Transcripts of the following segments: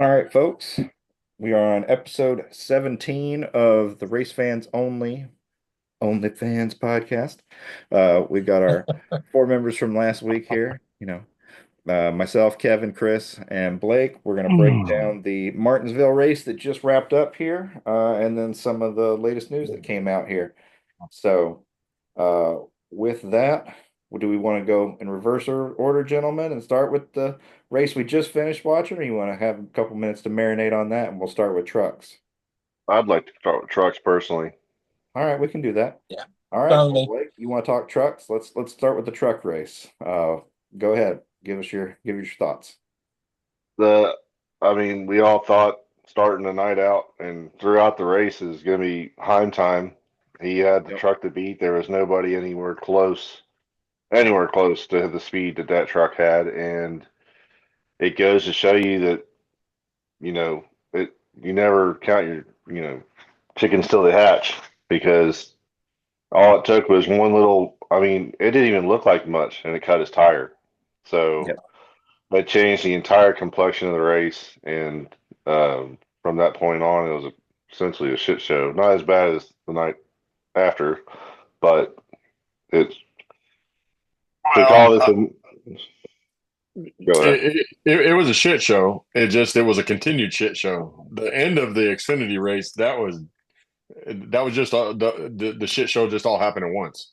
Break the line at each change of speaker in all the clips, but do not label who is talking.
All right, folks. We are on episode 17 of the Race Fans Only Fans podcast. We've got our four members from last week here. Myself, Kevin, Chris, and Blake. We're going to break down the Martinsville race that just wrapped up here, and then some of the latest news that came out here. So, uh, with that, do we want to go in reverse order, gentlemen, and start with the race we just finished watching, or you want to have a couple minutes to marinate on that, and we'll start with trucks?
I'd like to start with trucks personally.
All right, we can do that.
Yeah.
All right,
Fine with
well,
me.
Blake, you want to talk trucks? Let's start with the truck race. Go ahead, give us your thoughts.
The, we all thought starting the night out and throughout the race is going to be Heim time. He had the
Yep.
truck to beat. There was nobody anywhere close to the speed that that truck had, and it goes to show you that you know you never count your chickens till they hatch because all it took was one little. It didn't even look like much, and it cut his tire. So.
Yep.
That changed the entire complexion of the race, and from that point on, it was essentially a shit show. Not as bad as the night after, but it to
Well,
call this a go ahead.
it was a shit show. It was a continued shit show. The end of the Xfinity race that was just the shit show just all happened at once.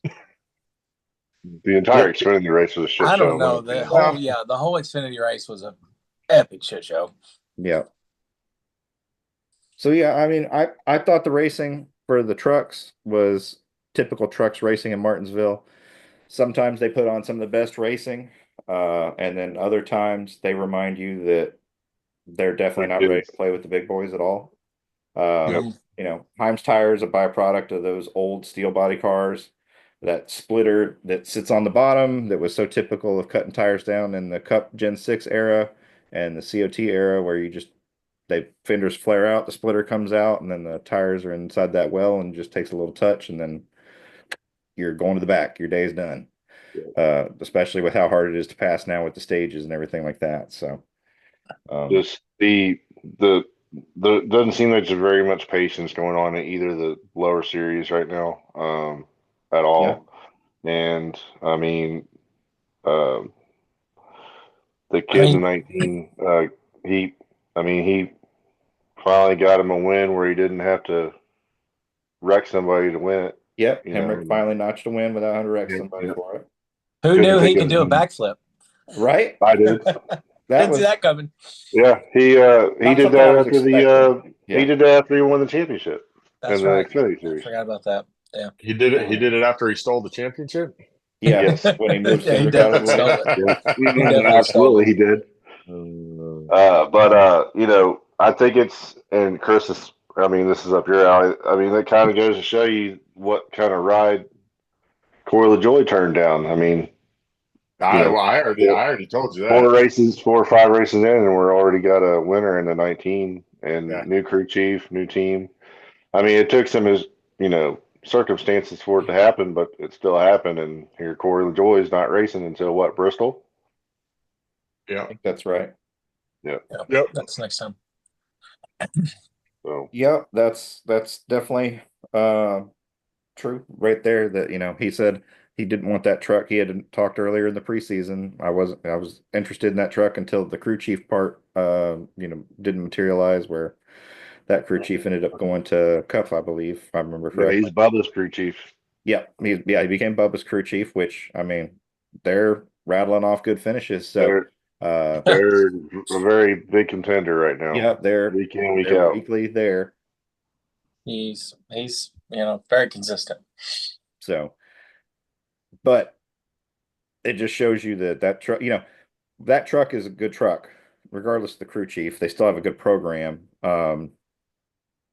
The entire Xfinity race was a shit
I
show,
don't
in my
know. The
opinion.
whole the whole Xfinity race was a epic shit show.
Yeah. So yeah, I thought the racing for the trucks was typical trucks racing in Martinsville. Sometimes they put on some of the best racing, and then other times they remind you that they're definitely not ready to play with the big boys at all.
Yep.
Heim's tire is a byproduct of those old steel body cars. That splitter that sits on the bottom that was so typical of cutting tires down in the Cup Gen 6 era and the COT era, where they fenders flare out, the splitter comes out, and then the tires are inside that well and just takes a little touch, and then you're going to the back. Your day is done. Especially with how hard it is to pass now with the stages and everything like that. So, um,
Just the doesn't seem like there's very much patience going on in either of the lower series right now, at
yeah,
all. And um, the
I
kid in the
mean,
19, he, he finally got him a win where he didn't have to wreck somebody to win it.
yep.
You know,
Hemrick finally notched a win without having to wreck
yeah,
somebody
yeah.
for it.
who
Couldn't
knew he
think
could
of
do a backflip?
Right?
I did.
That
Didn't see
was
that coming.
Yeah, he
not
did
something I
that
was
after
expecting.
he
Yeah.
did that after he won the championship in
That's
the
right.
Xfinity
I
series.
forgot about that. Yeah.
He did it. He
Um,
did it after he stole the championship.
yeah.
Yes,
When he moved
Yeah, he
Cindric out of
definitely
the way.
stole it.
yes,
He definitely stole
absolutely,
it.
he did. But I think it's and Chris is. This is up your alley. That kind of goes to show you what kind of ride Corey LaJoy turned down. You
I,
know,
well, I already,
four,
I already told you that.
four or five races in, and we're already got a winner in the 19 and
Yeah,
new crew chief, new team. It took some circumstances for it to happen, but it still happened. And here, Corey LaJoy is not racing until what, Bristol?
I
yeah,
think that's right.
Yeah.
Yeah.
yep.
That's next time.
So,
Yeah, that's definitely uh true right there that he said he didn't want that truck. He had talked earlier in the preseason. I was interested in that truck until the crew chief part didn't materialize, where that crew chief ended up going to Cup, I believe, if I remember
yeah,
correctly.
he's Bubba's crew chief.
Yeah, he became Bubba's crew chief, which they're rattling off good finishes. So
They're
uh
they're a very big contender right now,
yeah,
week in, week
they're
out.
weekly there.
He's very consistent.
So but it just shows you that truck, that truck is a good truck, regardless of the crew chief. They still have a good program.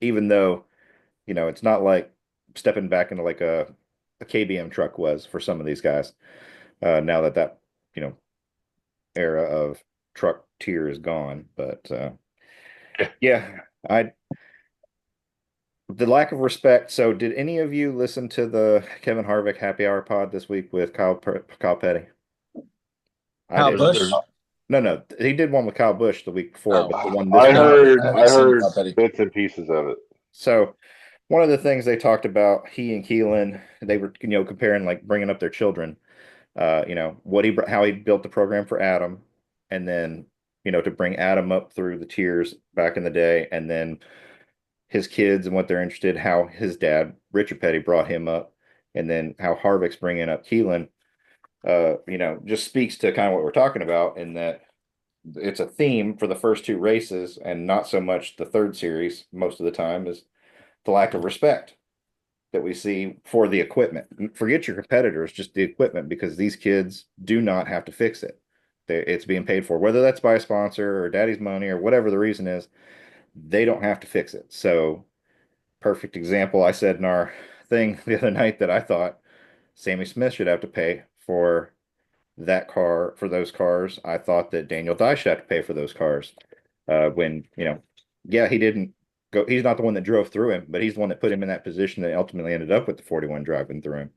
Even though, it's not like stepping back into like a KBM truck was for some of these guys. Now that you know, era of truck tier is gone. But
Yeah.
yeah, I the lack of respect. So did any of you listen to the Kevin Harvick happy hour pod this week with Kyle Petty? I
Kyle
didn't.
There's
Busch.
No, he did one with Kyle Busch the week before,
Oh,
but the
wow.
one this
I
week.
heard,
I
I
haven't seen
heard
Kyle Petty.
bits and pieces of it.
So one of the things they talked about, he and Keelan, they were, comparing, like, bringing up their children, how he built the program for Adam, and then, to bring Adam up through the tiers back in the day, and then his kids and what they're interested, how his dad, Richard Petty, brought him up, and then how Harvick's bringing up Keelan, just speaks to kind of what we're talking about, in that it's a theme for the first two races and not so much the third series most of the time, is the lack of respect that we see for the equipment. Forget your competitors, just the equipment, because these kids do not have to fix it. It's being paid for, whether that's by a sponsor or daddy's money or whatever the reason is, they don't have to fix it. So, perfect example, I said in our thing the other night that I thought Sammy Smith should have to pay for that car, for those cars. I thought that Daniel Dye should have to pay for those cars. When, yeah, he didn't go, he's not the one that drove through him, but he's the one that put him in that position that ultimately ended up with the 41 driving through him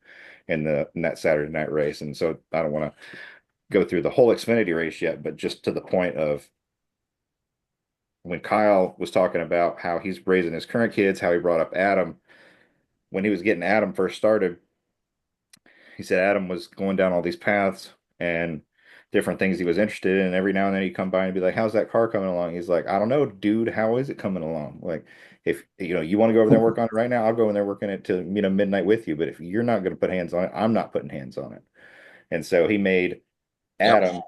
in that Saturday night race. And so I don't want to go through the whole Xfinity race yet, but just to the point of when Kyle was talking about how he's raising his current kids, how he brought up Adam when he was getting Adam first started. He said Adam was going down all these paths and different things he was interested in. And every now and then he'd come by and be like, "How's that car coming along?" He's like, "I don't know, dude. How is it coming along? Like, if you want to go over there and work on it right now, I'll go in there working it to midnight with you. But if you're not going to put hands on it, I'm not putting hands on it." And so he made
Yep.
Adam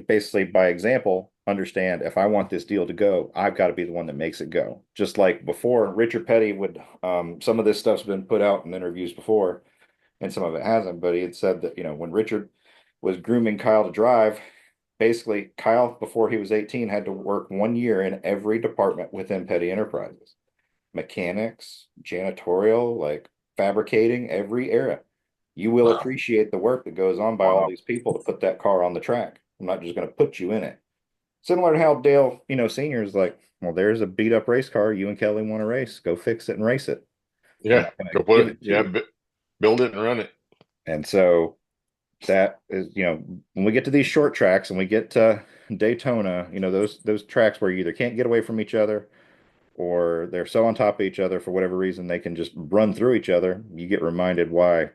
basically, by example, understand, if I want this deal to go, I've got to be the one that makes it go. Just like before, Richard Petty would, some of this stuff's been put out in interviews before, and some of it hasn't, but he had said that, when Richard was grooming Kyle to drive, basically Kyle, before he was 18, had to work 1 year in every department within Petty Enterprises. Mechanics, janitorial, like fabricating, every era. You will
Wow.
appreciate the work that goes on by all these people to put that car on the track. I'm not just going to put you in it. Similar to how Dale, Senior is like, well, there's a beat up race car. You and Kelly want to race. Go fix it and race it. I'm
Yeah,
not going
go
to
put
give
it.
it to
Yeah,
you.
build it and run it.
And so that is, when we get to these short tracks and we get to Daytona, those tracks where you either can't get away from each other or they're so on top of each other for whatever reason they can just run through each other, you get reminded what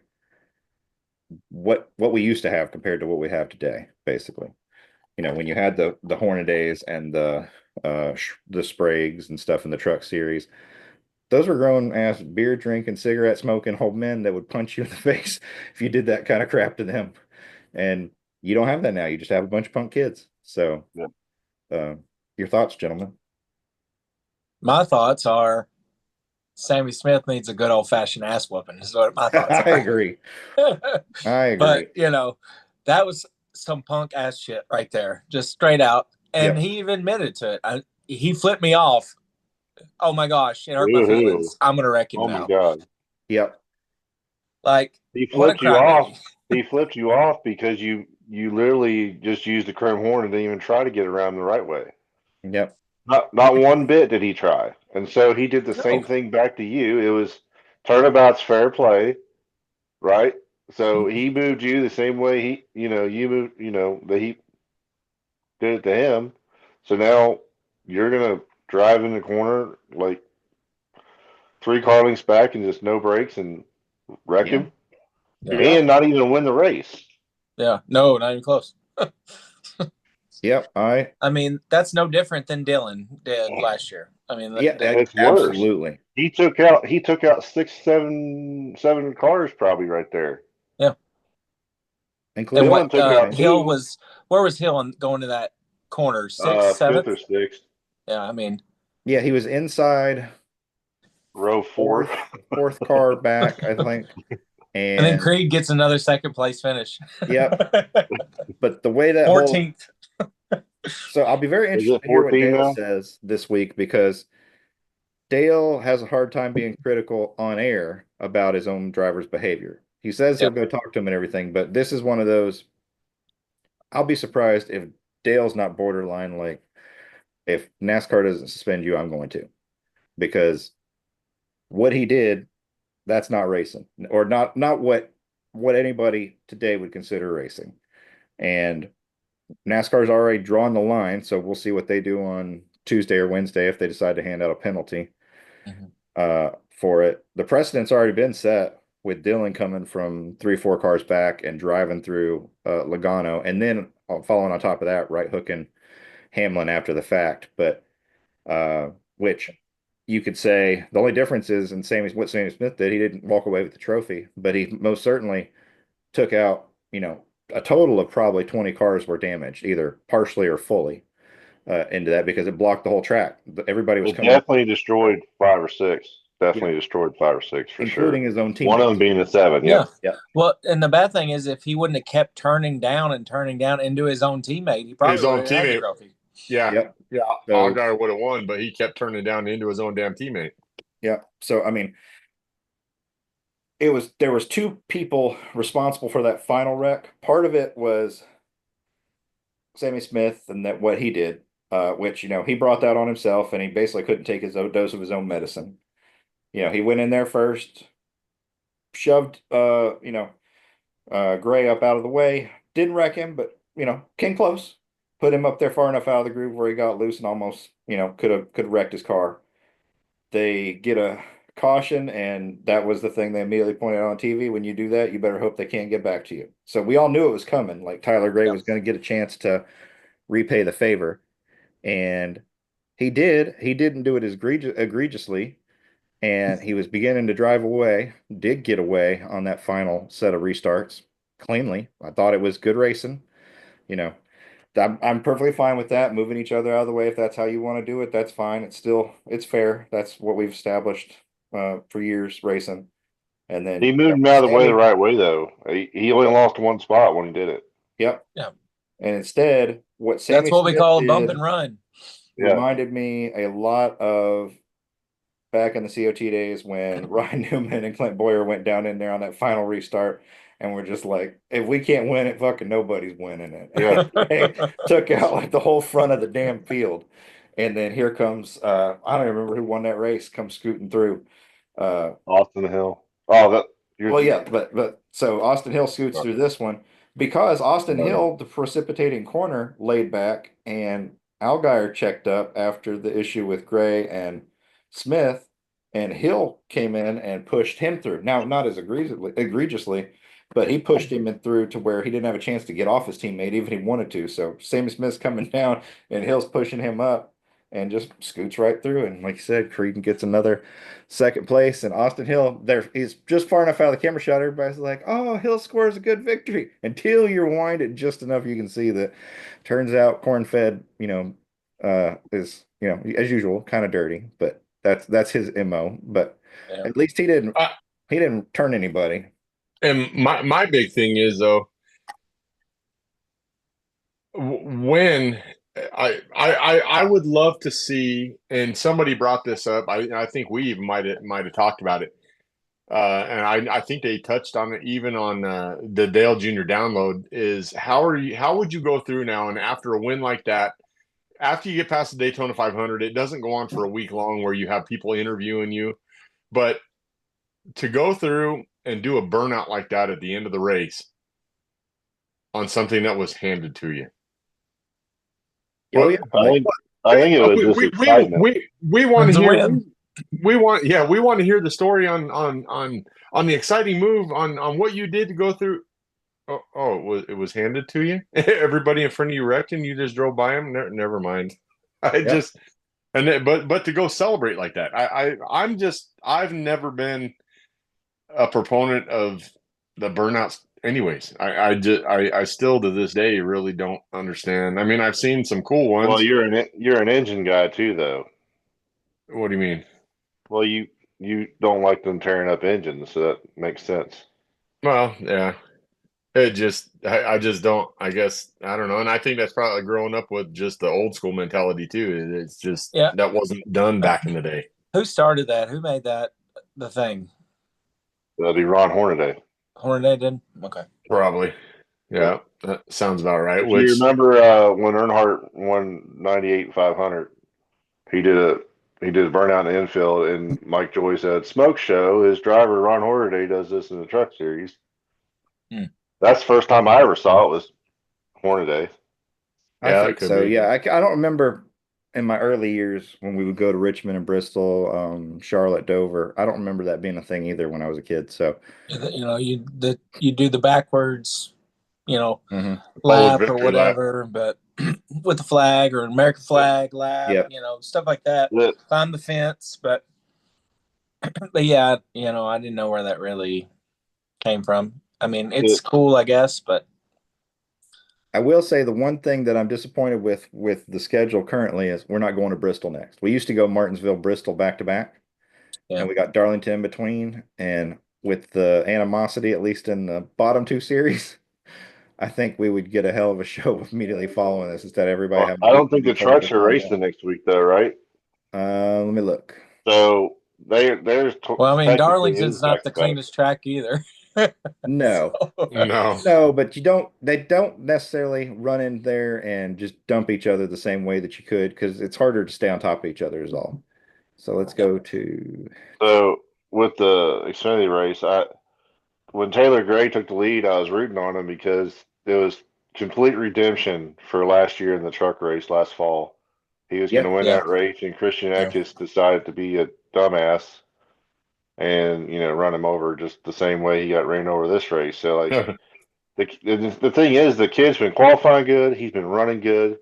we used to have compared to what we have today, basically. When you had the Hornadays and the Spragues and stuff in the truck series, those were grown ass beer drinking, cigarette smoking old men that would punch you in the face if you did that kind of crap to them. And you don't have that now. You just have a bunch of punk kids. So,
Yep.
uh, your thoughts, gentlemen?
My thoughts are Sammy Smith needs a good old fashioned ass whooping, is what my thoughts
I
are.
agree. I agree.
But, that was some punk ass shit right there, just straight out. And
Yep.
he even admitted to it. He flipped me off. Oh my gosh, it hurt my
Woohoo.
feelings. I'm going to wreck him
Oh
now.
my God.
Yep.
Like,
He
what a
flipped you off.
crybaby.
He flipped you off because you literally just used the chrome horn and didn't even try to get around the right way.
Yep.
Not one bit did he try. And so he did the same
No.
thing back to you. It was turnabout's fair play, right? So he moved you the same way you moved, that he did it to him. So now you're gonna drive in the corner like 3 car lengths back and just no brakes and wreck
Yeah.
him,
Yeah.
and not even win the race.
Yeah. No, not even close.
Yep.
I mean, that's no different than Dylan did last year. I mean,
Yeah,
It's worse.
absolutely.
He took out 7 cars probably right there.
yeah.
Including
Dylan took out
Hill
2,
was, where was Hill going to that corner? 6th,
5th
7th?
or 6th,
Yeah. I mean,
yeah, he was inside
row 4.
fourth car back, I think.
and then
And
Creed gets another second place finish.
yep. But the way that
14th.
so I'll be very
Is
interested
it
to hear what
14
Dale
now?
says this week, because Dale has a hard time being critical on air about his own driver's behavior. He says he'll
Yep.
go talk to him and everything, but this is one of those. I'll be surprised if Dale's not borderline, like, if NASCAR doesn't suspend you, I'm going to, because what he did, that's not racing, or not what anybody today would consider racing. And NASCAR's already drawn the line, so we'll see what they do on Tuesday or Wednesday if they decide to hand out a penalty for it. The precedent's already been set with Dillon coming from 3, 4 cars back and driving through Logano, and then following on top of that, right hooking Hamlin after the fact. But which you could say the only difference is in what Sammy Smith did, he didn't walk away with the trophy, but he most certainly took out, a total of probably 20 cars were damaged, either partially or fully, into that because it blocked the whole track. Everybody was
It
coming,
definitely destroyed 5 or 6. Definitely destroyed 5 or 6 for
including
sure.
his own
One of
teammates.
them being the 7.
Yeah.
Yeah.
Well, and the bad thing is, if he wouldn't have kept turning down into his own teammate, he probably
His own
would have had the
teammate.
trophy.
Yeah.
Yep.
Yeah.
So-
Allgaier would have won, but he kept turning down into his own damn teammate.
Yeah. So I mean, there was 2 people responsible for that final wreck. Part of it was Sammy Smith and that what he did, which he brought that on himself, and he basically couldn't take his own dose of his own medicine. He went in there first, shoved Gray up out of the way, didn't wreck him, but came close, put him up there far enough out of the groove where he got loose and almost could have wrecked his car. They get a caution, and that was the thing they immediately pointed out on TV. When you do that, you better hope they can't get back to you. So we all knew it was coming. Like Tyler Gray was going to get a chance to repay the favor, and he did. He didn't do it as egregiously, and he was beginning to drive away. Did get away on that final set of restarts cleanly. I thought it was good racing. You know, I'm perfectly fine with that. Moving each other out of the way if that's how you want to do it, that's fine. It's fair. That's what we've established for years racing. And then
He moved him out of the way
Sammy-
the right way, though. He only lost 1 spot when he did it.
Yep.
Yeah.
And instead, what Sammy
That's what we
Smith
call a bump
did
and run.
Yeah.
reminded me a lot of back in the COT days when Ryan Newman and Clint Boyer went down in there on that final restart, and we're just like, if we can't win it, fucking nobody's winning it.
Yeah.
They took out like the whole front of the damn field. And then here comes I don't even remember who won that race, comes scooting through.
Austin Hill. Oh, that.
Well, yeah, but so Austin Hill scoots through this one because Austin
No.
Hill, the precipitating corner, laid back, and Allgaier checked up after the issue with Gray and Smith, and Hill came in and pushed him through. Now, not as egregiously, but he pushed him in through to where he didn't have a chance to get off his teammate, even if he wanted to. So Sammy Smith's coming down, and Hill's pushing him up, and just scoots right through. And like you said, Creedon gets another second place, and Austin Hill he's just far enough out of the camera shot. Everybody's like, "Oh, Hill scores a good victory," until you rewind it just enough, you can see that turns out corn-fed, is as usual kind of dirty, but that's his MO. But
Yeah.
at least he didn't turn anybody.
And my big thing is though, when I would love to see, and somebody brought this up. I think we even might have talked about it, and I think they touched on it even on the Dale Jr. download. Is how would you go through now, and after a win like that, after you get past the Daytona 500, it doesn't go on for a week long where you have people interviewing you, but to go through and do a burnout like that at the end of the race on something that was handed to you.
Oh yeah,
I think it was just excitement.
We want to hear.
Win.
We want to hear the story on the exciting move on what you did to go through. It was handed to you. Everybody in front of you wrecked, and you just drove by them. Never mind. But to go celebrate like that, I've never been a proponent of the burnouts. Anyways, I still to this day really don't understand. I mean, I've seen some cool ones.
Well, you're an engine guy too, though.
What do you mean?
Well, you don't like them tearing up engines, so that makes sense.
Well, yeah. I just don't. I guess I don't know, and I think that's probably growing up with just the old school mentality too. It's just that wasn't done back in the day.
Who started that? Who made that the thing?
That'll be Ron Hornaday.
Hornaday did? Okay.
Probably. Yeah, that sounds about right.
Do you remember when Earnhardt won 98 500? He did a burnout in the infield, and Mike Joy said, "Smoke show. His driver Ron Hornaday does this in the Truck Series." That's the first time I ever saw it was Hornaday.
I
Yeah, it
think
could
so.
be.
Yeah, I don't remember in my early years when we would go to Richmond and Bristol, Charlotte, Dover. I don't remember that being a thing either when I was a kid. So,
You do the backwards,
mhm.
Forward
lap or
victory lap.
whatever, but with the flag or American flag lap,
Yeah.
stuff like that.
That-
Climb the fence, but yeah, I didn't know where that really came from. I mean, it's cool, I guess, but
I will say the one thing that I'm disappointed with the schedule currently is we're not going to Bristol next. We used to go Martinsville, Bristol back to back,
yeah.
and we got Darlington in between. And with the animosity, at least in the bottom two series, I think we would get a hell of a show immediately following this instead of everybody having
I
to
don't think the
each other for
trucks are
content.
racing next week, though, right?
Let me look.
So there's
Well, I mean,
technically
Darlington's
is
not the
back to back.
cleanest track either.
No,
No.
no, but they don't necessarily run in there and just dump each other the same way that you could because it's harder to stay on top of each other is all. So let's go to,
So with the Xfinity race, when Taylor Gray took the lead, I was rooting on him because it was complete redemption for last year in the truck race last fall. He was going to
yep,
win
Yeah.
that race, and Christian
Yeah.
Eckes decided to be a dumbass and run him over just the same way he got ran over this race. So like the thing is, the kid's been qualifying good. He's been running good.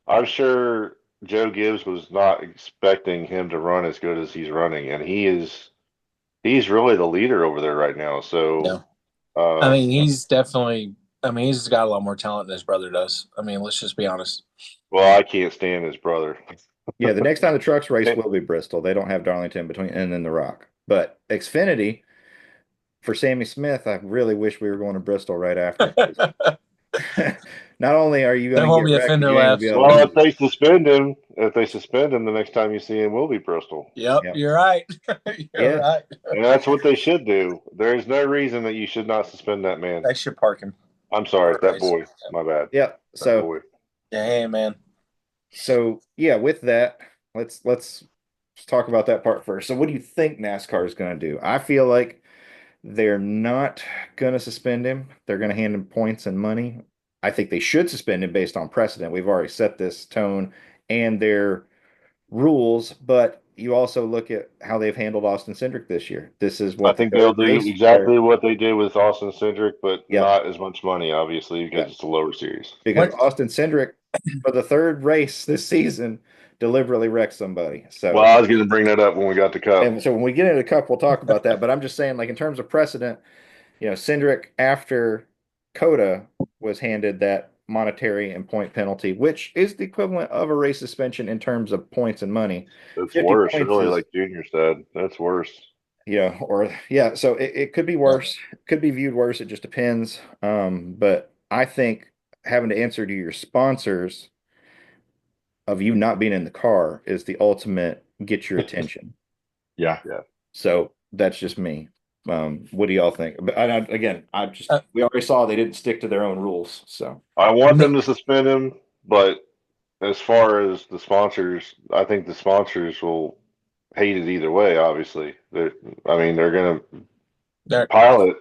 I'm sure Joe Gibbs was not expecting him to run as good as he's running, and he's really the leader over there right now. So,
I mean, he's definitely. I mean, he's got a lot more talent than his brother does. I mean, let's just be honest.
well, I can't stand his brother.
yeah. The next time the trucks race will be Bristol. They don't have Darlington between and then the Rock, but Xfinity for Sammy Smith. I really wish we were going to Bristol right after. Not only are you going
There
to
won't
get
be a
wrecked,
fender
you ain't gonna
left.
be able
Well,
to.
if they suspend him, the next time you see him will be Bristol,
Yep,
Yep.
you're right.
Yeah.
You're right.
and that's what they should do. There is no reason that you should not suspend that man.
They should park him.
I'm sorry,
Or
that
race.
boy. My bad.
Yeah.
That
So
boy.
Yeah, hey, man.
yeah, with that, let's talk about that part first. So what do you think NASCAR is going to do? I feel like they're not going to suspend him. They're going to hand him points and money. I think they should suspend him based on precedent. We've already set this tone and their rules, but you also look at how they've handled Austin Cindric this year. This is
I
what the
think they'll
third
do
race
exactly what they did with Austin Cindric, but
Yep.
not as much money, obviously, because
Yeah.
it's a lower series.
Because
What?
Austin Cindric for the third race this season deliberately wrecked somebody. So
Well, I was going to bring that up when we got the cup.
and so when we get into the cup, we'll talk about that. But I'm just saying, like in terms of precedent, Cindric after Coda was handed that monetary and point penalty, which is the equivalent of a race suspension in terms of points and money.
It's
50
worse,
points
really,
is,
like Junior said. That's worse.
so it could be worse, could be viewed worse. It just depends. But I think having to answer to your sponsors of you not being in the car is the ultimate get your attention.
Yeah.
So that's just me. What do y'all think? But we already saw they didn't stick to their own rules. So
I want them to suspend him, but as far as the sponsors, I think the sponsors will hate it either way. Obviously, they're going to pilot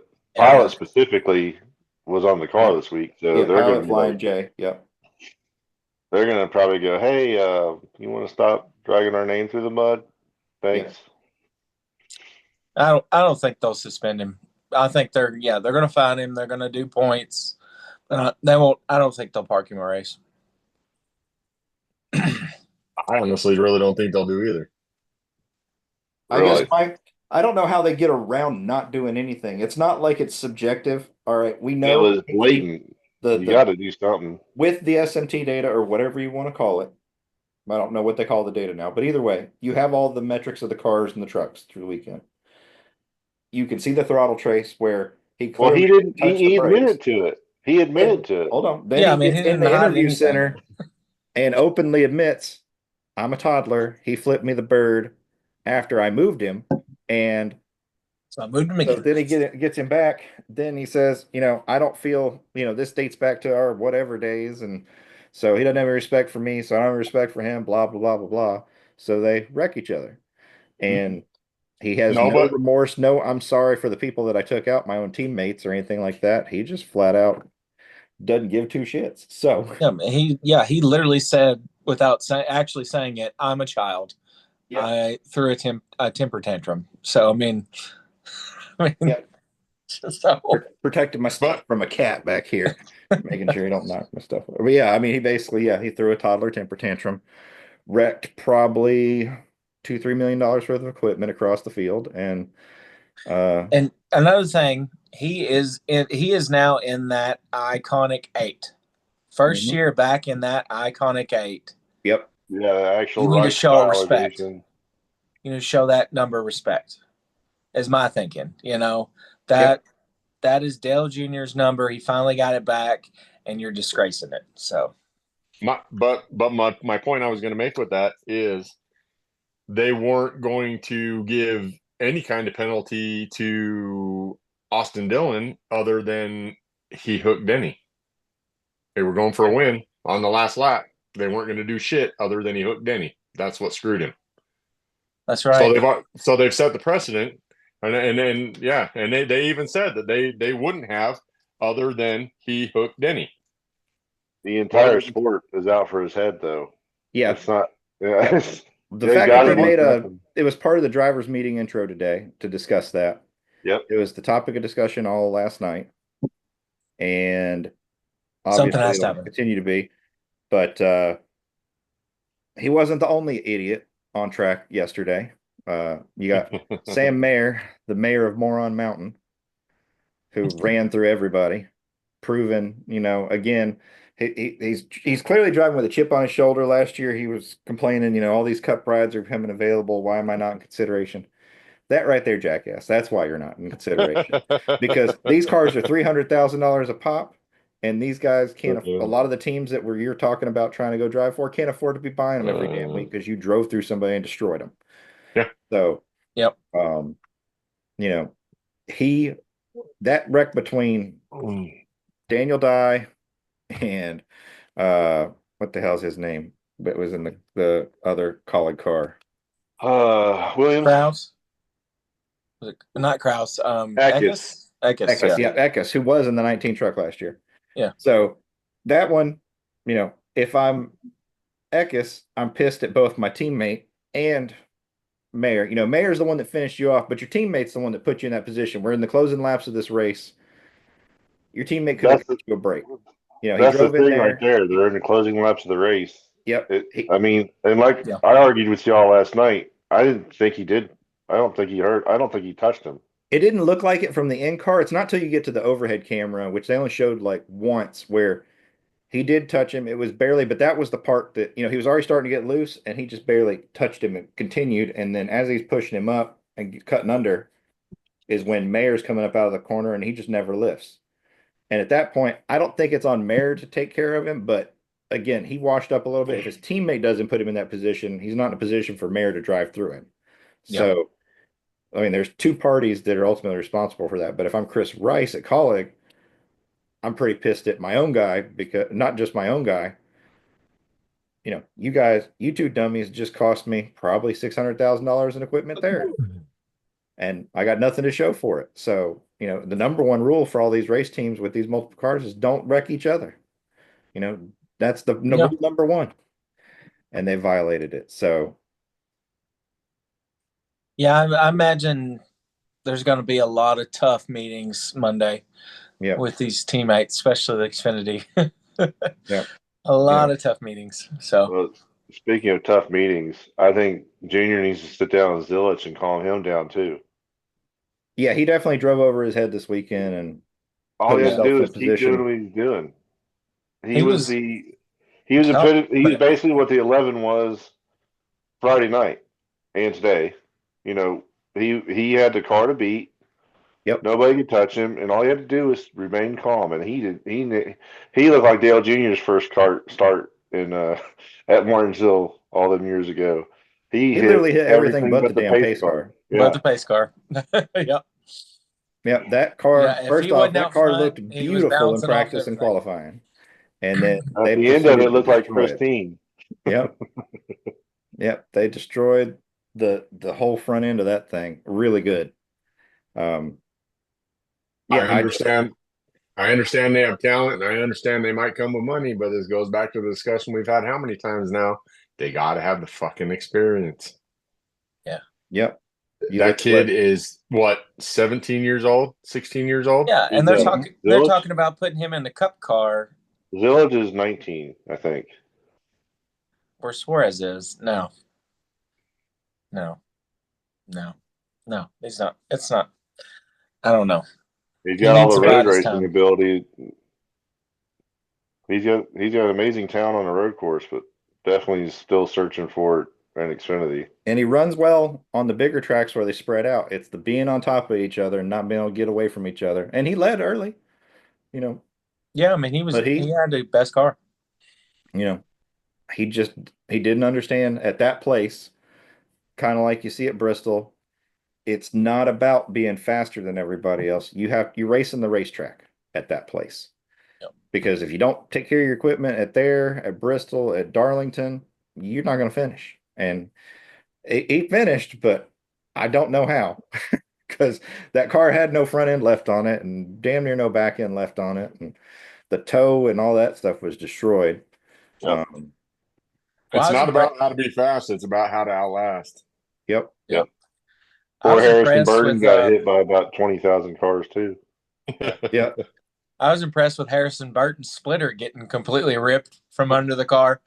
specifically was on the car this week, so they're going to be
Flying
like,
J. Yep.
they're going to probably go, "Hey, you want to stop dragging our name through the mud? Thanks."
I don't think they'll suspend him. I think they're going to fine him. They're going to do points. They won't. I don't think they'll park him a race.
I honestly really don't think they'll do either.
Really?
I don't know how they get around not doing anything. It's not like it's subjective. All right, we
It
know
was blatant. You got to do something.
with the SMT data or whatever you want to call it. I don't know what they call the data now, but either way, you have all the metrics of the cars and the trucks through the weekend. You can see the throttle trace where he
Well, he
clearly
didn't.
touched
He
the brakes.
admitted to it. He admitted to it.
Hold on. Then
Yeah,
he
I mean,
gets
he
in
didn't
the
hide
interview
anything.
center and openly admits, I'm a toddler. He flipped me the bird after I moved him. And
So I moved him
so
again.
then he gets him back. Then he says, I don't feel, this dates back to our whatever days. And so he doesn't have any respect for me. So I don't have respect for him, blah, blah, blah, blah, blah. So they wreck each other. And he has no remorse. No, I'm sorry for the people that I took out, my own teammates or anything like that. He just flat out doesn't give two shits. So
he literally said, without actually saying it, "I'm a child.
Yeah.
I threw a temper tantrum." So I mean,
Yeah.
so
Protecting my stuff from a cat back here, making sure he don't knock my stuff over. But yeah, I mean, he basically, he threw a toddler temper tantrum, wrecked probably $2-3 million worth of equipment across the field, and
another thing, he is now in that iconic 8. First year back in that iconic 8.
Yep.
Yeah, the actual
You need to
right
show respect.
stylization.
You know, show that number of respect. Is my thinking. You know, that is Dale Jr.'s number. He finally got it back, and you're disgracing it. So
my point I was going to make with that is they weren't going to give any kind of penalty to Austin Dillon other than he hooked Denny. They were going for a win on the last lap. They weren't going to do shit other than he hooked Denny. That's what screwed him.
that's right.
So they've set the precedent, and they even said that they wouldn't have other than he hooked Denny.
The entire sport is out for his head, though.
Yeah.
It's not. Yeah.
Yep. The fact that they made it was part of the drivers' meeting intro today to discuss that.
Yep.
It was the topic of discussion all last night, and
Something has
obviously
to
it'll
happen.
continue to be. But he wasn't the only idiot on track yesterday. You got Sam Mayer, the mayor of Moron Mountain, who ran through everybody, proving, again, he's clearly driving with a chip on his shoulder. Last year he was complaining, all these cup rides are becoming available. Why am I not in consideration? That right there, jackass. That's why you're not in consideration. Because these cars are $300,000 a pop, and these guys can't. A lot of the teams that you're talking about trying to go drive for can't afford to be buying them every damn week because you drove through somebody and destroyed them.
Yeah.
So,
yep.
That wreck between Daniel Dye and what the hell's his name? That was in the other College car.
Williams.
Kraus. Was it not Kraus?
Eckes.
Eckes, who was in the 19 truck last year.
Yeah.
So that one, if I'm Eckes, I'm pissed at both my teammate and Mayer. Mayer's the one that finished you off, but your teammate's the one that put you in that position. We're in the closing laps of this race. Your teammate could have given you a break.
That's the thing right there. They're in the closing laps of the race.
Yep.
I argued with y'all last night. I didn't think he did. I don't think he hurt. I don't think he touched him.
It didn't look like it from the in car. It's not till you get to the overhead camera, which they only showed like once, where he did touch him. It was barely, but that was the part that, he was already starting to get loose and he just barely touched him and continued. And then as he's pushing him up and cutting under is when Mayer's coming up out of the corner and he just never lifts. And at that point, I don't think it's on Mayer to take care of him, but again, he washed up a little bit. If his teammate doesn't put him in that position, he's not in a position for Mayer to drive through him. So, I mean, there's two parties that are ultimately responsible for that. But if I'm Chris Rice at Colleague, I'm pretty pissed at my own guy, because not just my own guy. You guys, you two dummies just cost me probably $600,000 in equipment there. And I got nothing to show for it. So, the number one rule for all these race teams with these multiple cars is don't wreck each other. That's the number one. And they violated it. So,
yeah, I imagine there's going to be a lot of tough meetings Monday with these teammates, especially the Xfinity. A lot of tough meetings. So,
well, speaking of tough meetings, I think Junior needs to sit down with Zilich and calm him down too.
Yeah, he definitely drove over his head this weekend, and
all he had to do is keep doing what he's doing. He was basically what the 11 was Friday night and today. He had the car to beat.
Yep.
Nobody could touch him, and all he had to do was remain calm. And he did. He looked like Dale Jr.'s first start in at Martinsville all them years ago. He
literally hit everything but the damn pace car.
Yeah.
But the pace car.
Yep. Yeah, that car. First off, that car looked beautiful in practice and qualifying, and then
at the end of it looked like Christine.
Yep. Yep. They destroyed the whole front end of that thing. Really good.
I understand. I understand they have talent, and I understand they might come with money, but this goes back to the discussion we've had how many times now? They got to have the fucking experience.
Yeah.
Yep.
That kid is what, 17 years old, 16 years old?
Yeah, and they're talking about putting him in the Cup car.
Village is 19, I think.
Where Suarez is. No, he's not. It's not. I don't know.
He's got all the road racing
time.
ability. He's got amazing talent on the road course, but definitely still searching for it in Xfinity.
And he runs well on the bigger tracks where they spread out. It's the being on top of each other and not being able to get away from each other. And he led early, you know.
Yeah, I mean he had the best car.
You know, he didn't understand at that place, kind of like you see at Bristol. It's not about being faster than everybody else. You race in the racetrack at that place.
Yep.
Because if you don't take care of your equipment at Bristol, at Darlington, you're not going to finish. And he finished, but I don't know how, because that car had no front end left on it and damn near no back end left on it. And the toe and all that stuff was destroyed.
Yep.
It's not about how to be fast. It's about how to outlast.
Yep.
Poor Harrison Burton got hit by about 20,000 cars too.
Yeah.
I was impressed with Harrison Burton's splitter getting completely ripped from under the car.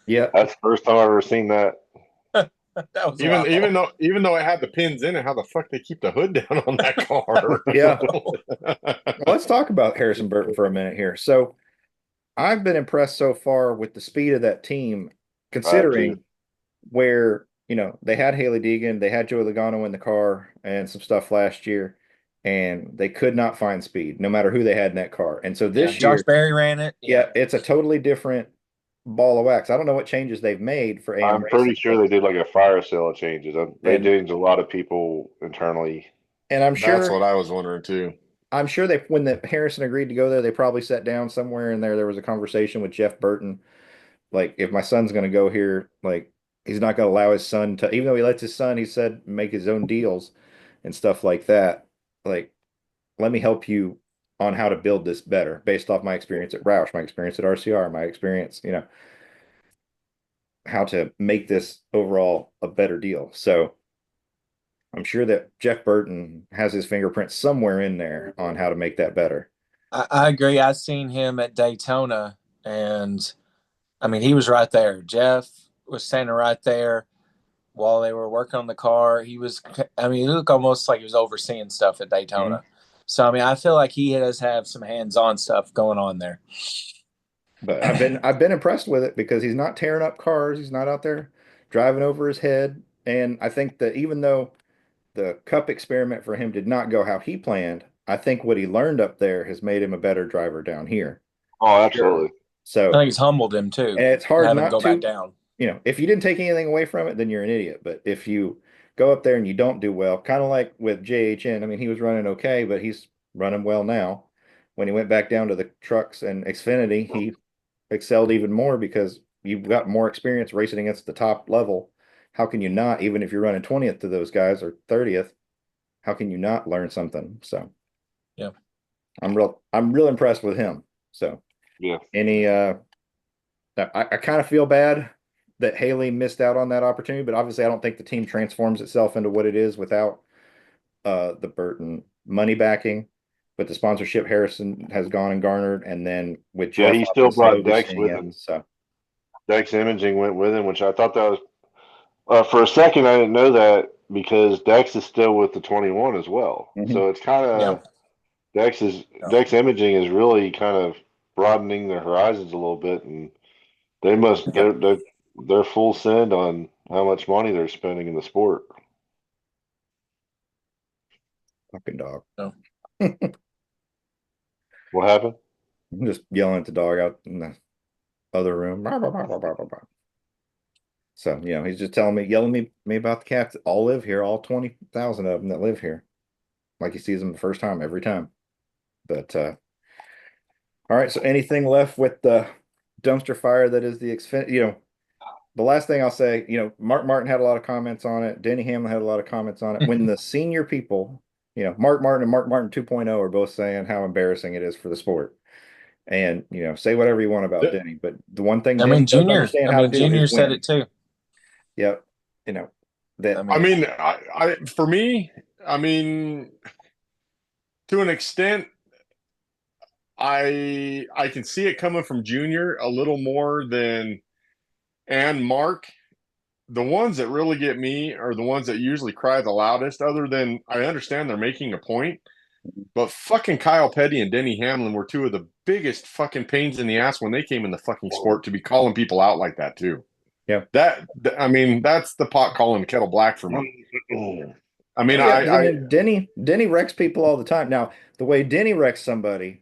Yeah.
That's the first time I've ever seen that.
That was
even though it had the pins in it, how the fuck they keep the hood down on that car?
Yeah. Let's talk about Harrison Burton for a minute here. So I've been impressed so far with the speed of that team, considering where, they had Haley Deegan, they had Joey Logano in the car and some stuff last year, and they could not find speed, no matter who they had in that car. And so this year,
Josh Berry ran it.
Yeah, it's a totally different ball of wax. I don't know what changes they've made for AM
I'm pretty sure they did like a fire sale of changes. They changed a lot of people internally.
And I'm sure
that's what I was wondering too.
I'm sure when Harrison agreed to go there, they probably sat down somewhere in there. There was a conversation with Jeff Burton. Like, if my son's going to go here, like, he's not going to allow his son to, even though he lets his son, he said, make his own deals and stuff like that. Like, let me help you on how to build this better based off my experience at Roush, my experience at RCR, my experience, how to make this overall a better deal. So I'm sure that Jeff Burton has his fingerprint somewhere in there on how to make that better.
I agree. I've seen him at Daytona, and I mean, he was right there. Jeff was standing right there while they were working on the car. He looked almost like he was overseeing stuff at Daytona. Mm-hmm. So, I mean, I feel like he does have some hands-on stuff going on there.
But I've been impressed with it because he's not tearing up cars. He's not out there driving over his head. And I think that even though the Cup experiment for him did not go how he planned, I think what he learned up there has made him a better driver down here.
Oh, absolutely.
So
I think it's humbled him too.
And it's hard not
to go back down.
If you didn't take anything away from it, then you're an idiot. But if you go up there and you don't do well, kind of like with JHN, I mean, he was running okay, but he's running well now. When he went back down to the trucks and Xfinity, he excelled even more because you've got more experience racing against the top level. How can you not, even if you're running 20th to those guys or 30th, how can you not learn something? So
yeah,
I'm real impressed with him. So
yeah,
I kind of feel bad that Haley missed out on that opportunity, but obviously I don't think the team transforms itself into what it is without the Burton money backing. But the sponsorship Harrison has gone and garnered, and then with Jeff,
he still brought Dex with him.
So
Dex Imaging went with him, which I thought that was for a second I didn't know that because Dex is still with the 21 as well. Mm-hmm. So it's kind of Dex Imaging is really kind of broadening their horizons a little bit, and they're full send on how much money they're spending in the sport.
Fucking dog.
Oh.
What happened?
I'm just yelling at the dog out in the other room. So, he's just yelling me about the cats that all live here, all 20,000 of them that live here. Like he sees them the first time, every time. But, all right. So anything left with the dumpster fire that is the Xfinity, the last thing I'll say, Mark Martin had a lot of comments on it. Denny Hamlin had a lot of comments on it. When the senior people Mark Martin and Mark Martin 2.0 are both saying how embarrassing it is for the sport. And, say whatever you want about Denny, but the one thing Denny does understand how to do
Junior
is
said
win.
it too.
Yep. That
For me, to an extent, I can see it coming from Junior a little more than and Mark. The ones that really get me are the ones that usually cry the loudest, other than I understand they're making a point. But fucking Kyle Petty and Denny Hamlin were two of the biggest fucking pains in the ass when they came in the fucking sport to be calling people out like that too.
Yeah.
That's the pot calling the kettle black for me.
Denny wrecks people all the time. Now, the way Denny wrecks somebody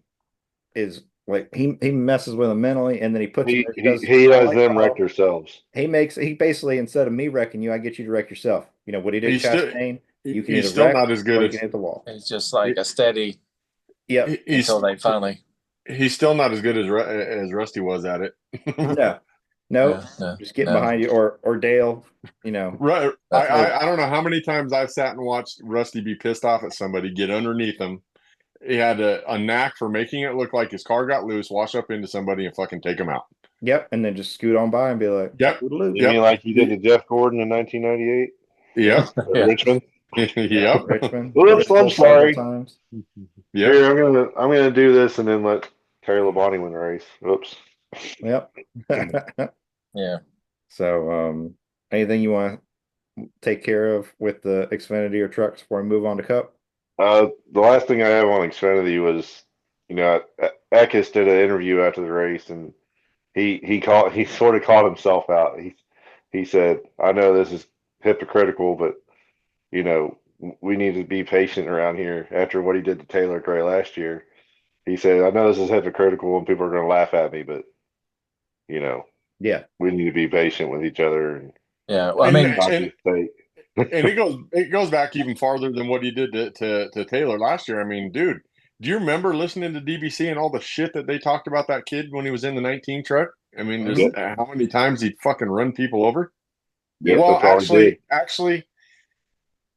is like he messes with them mentally, and then he puts
He
does
has
like
them wreck themselves.
He basically, instead of me wrecking you, I get you to wreck yourself. What he did Chastain, you can
he's
either wreck
not as good
or you
as
can hit the wall.
It's just like a steady.
Yeah,
until they finally.
He's still not as good as Rusty was at it.
No, just getting behind you, or Dale.
Right. I don't know how many times I've sat and watched Rusty be pissed off at somebody, get underneath him. He had a knack for making it look like his car got loose, wash up into somebody, and fucking take him out.
Yep, and then just scoot on by and be like,
"Yep,
you mean like he did to Jeff Gordon in 1998?
Yep,
Richmond.
Yep,
Richmond.
Oops, I'm sorry.
Yep.
Here, I'm gonna do this and then let Terry Labonte win the race. Oops.
Yep.
Yeah.
So, anything you want to take care of with the Xfinity or trucks before we move on to Cup?
The last thing I have on Xfinity was, Eckes did an interview after the race, and he sort of called himself out. He said, "I know this is hypocritical, but we need to be patient around here after what he did to Taylor Gray last year." He said, "I know this is hypocritical and people are going to laugh at me, but
yeah,
we need to be patient with each other." And,
yeah, well,
and it goes back even farther than what he did to Taylor last year. I mean, dude, do you remember listening to DBC and all the shit that they talked about that kid when he was in the 19 truck? I mean, just how many times he'd fucking run people over?
Yep,
well, actually,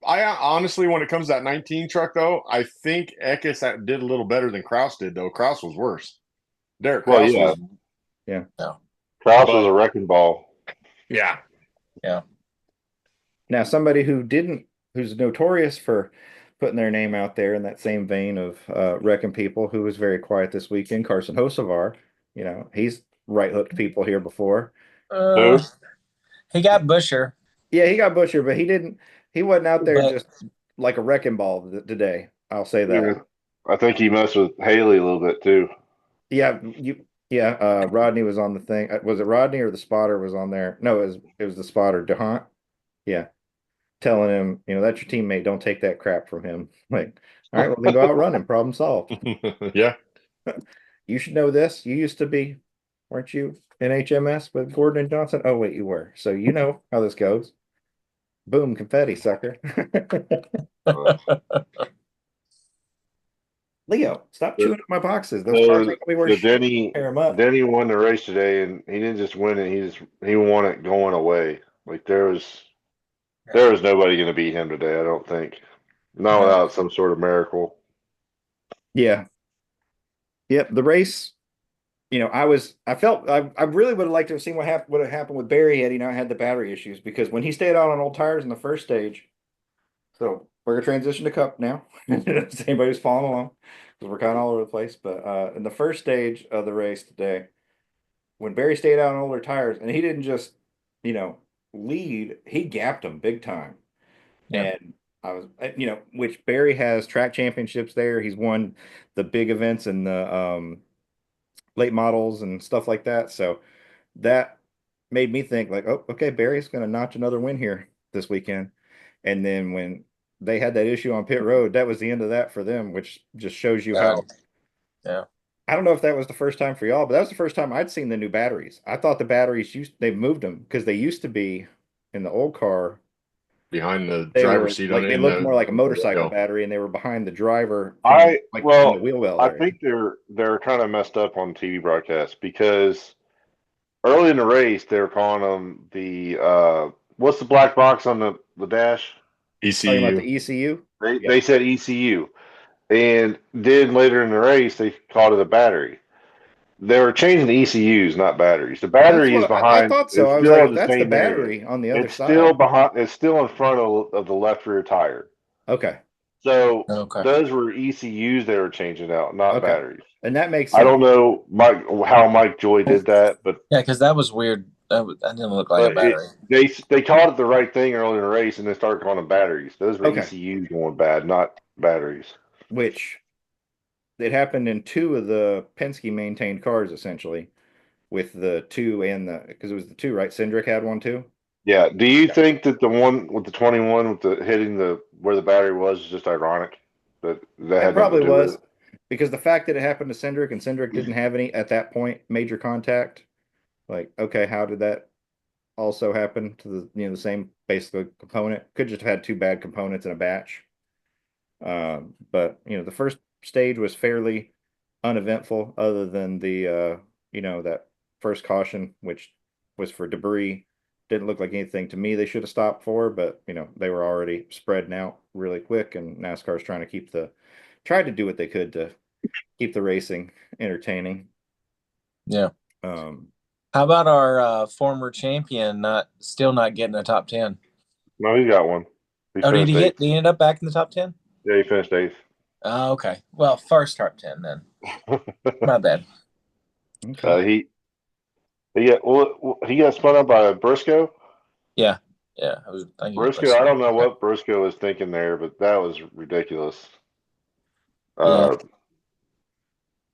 I honestly, when it comes to that 19 truck, though, I think Eckes did a little better than Kraus did, though. Kraus was worse. Derek Kraus was.
Yeah.
Kraus was a wrecking ball.
Yeah.
Yeah.
Now, somebody who's notorious for putting their name out there in that same vein of wrecking people, who was very quiet this weekend, Carson Hocevar. He's right hooked people here before.
He got Busher.
Yeah, he got Busher, but he wasn't out there just like a wrecking ball today. I'll say that.
Yeah, I think he messed with Haley a little bit too.
Yeah, Rodney was on the thing. Was it Rodney or the spotter was on there? No, it was the spotter, DeHunt. Yeah. Telling him, that's your teammate. Don't take that crap from him. Like, all right, well, then go out running. Problem solved.
Yeah.
You should know this. You used to be, weren't you, in HMS with Gordon and Johnson? Oh, wait, you were. So you know how this goes. Boom, confetti, sucker. Leo, stop chewing up my boxes. Those cars are going to be worth
Denny won the race today, and he didn't just win it. He won it going away. Like there was nobody going to beat him today. I don't think, not without some sort of miracle.
Yeah. Yep. The race. I really would have liked to have seen what would have happened with Barry had he not had the battery issues, because when he stayed out on old tires in the first stage. So we're gonna transition to Cup now. If anybody's following along, because we're kind of all over the place. But in the first stage of the race today, when Barry stayed out on older tires, and he didn't just, lead, he gapped them big time. Yeah. And I was, which Barry has track championships there. He's won the big events and the late models and stuff like that. So that made me think like, oh, okay, Barry's going to notch another win here this weekend. And then when they had that issue on pit road, that was the end of that for them, which just shows you how.
Yeah.
I don't know if that was the first time for y'all, but that was the first time I'd seen the new batteries. I thought the batteries they've moved them, because they used to be in the old car
behind the driver's seat.
Like they looked more like a motorcycle battery, and they were behind the driver.
In
the wheel well.
I think they're kind of messed up on TV broadcast, because early in the race they were calling them the what's the black box on the dash?
ECU.
The ECU.
They said ECU, and then later in the race they called it a battery. They were changing the ECUs, not batteries. The
That's
battery is
what I
behind.
thought. So
It's
I was
still
like,
in the
that's the
same area.
battery on the other
It's still
side.
behind. It's still in front of the left rear tire.
Okay.
So
Okay.
those were ECUs they were changing out, not
Okay.
batteries.
And that makes
I
sense.
don't know how Mike Joy did that, but
Yeah, because that was weird. That didn't look like a battery.
they called it the right thing early in the race, and they started calling them batteries. Those were
Okay.
ECUs going bad, not batteries.
Which it happened in two of the Penske maintained cars, essentially, with the two and because it was the two, right? Cindric had one too.
Yeah. Do you think that the one with the 21 with the hitting the where the battery was is just ironic? That
It
had nothing
probably
to do with
was
it?
because the fact that it happened to Cindric and Cindric didn't have any at that point major contact. Like, okay, how did that also happen to the same basic component? Could just have had two bad components in a batch. But the first stage was fairly uneventful, other than that first caution, which was for debris. Didn't look like anything to me they should have stopped for, but they were already spreading out really quick, and NASCAR's trying to tried to do what they could to keep the racing entertaining.
Yeah.
Um,
How about our former champion still not getting a top 10?
No, he got one.
Did he get? Did he end up back in the top 10?
Yeah, he finished 8th.
Oh, okay. Well, first top 10 then. My bad.
okay.
He got spun up by Briscoe.
Yeah. I was thinking
Briscoe. I don't know what Briscoe was thinking there, but that was ridiculous.
Yeah.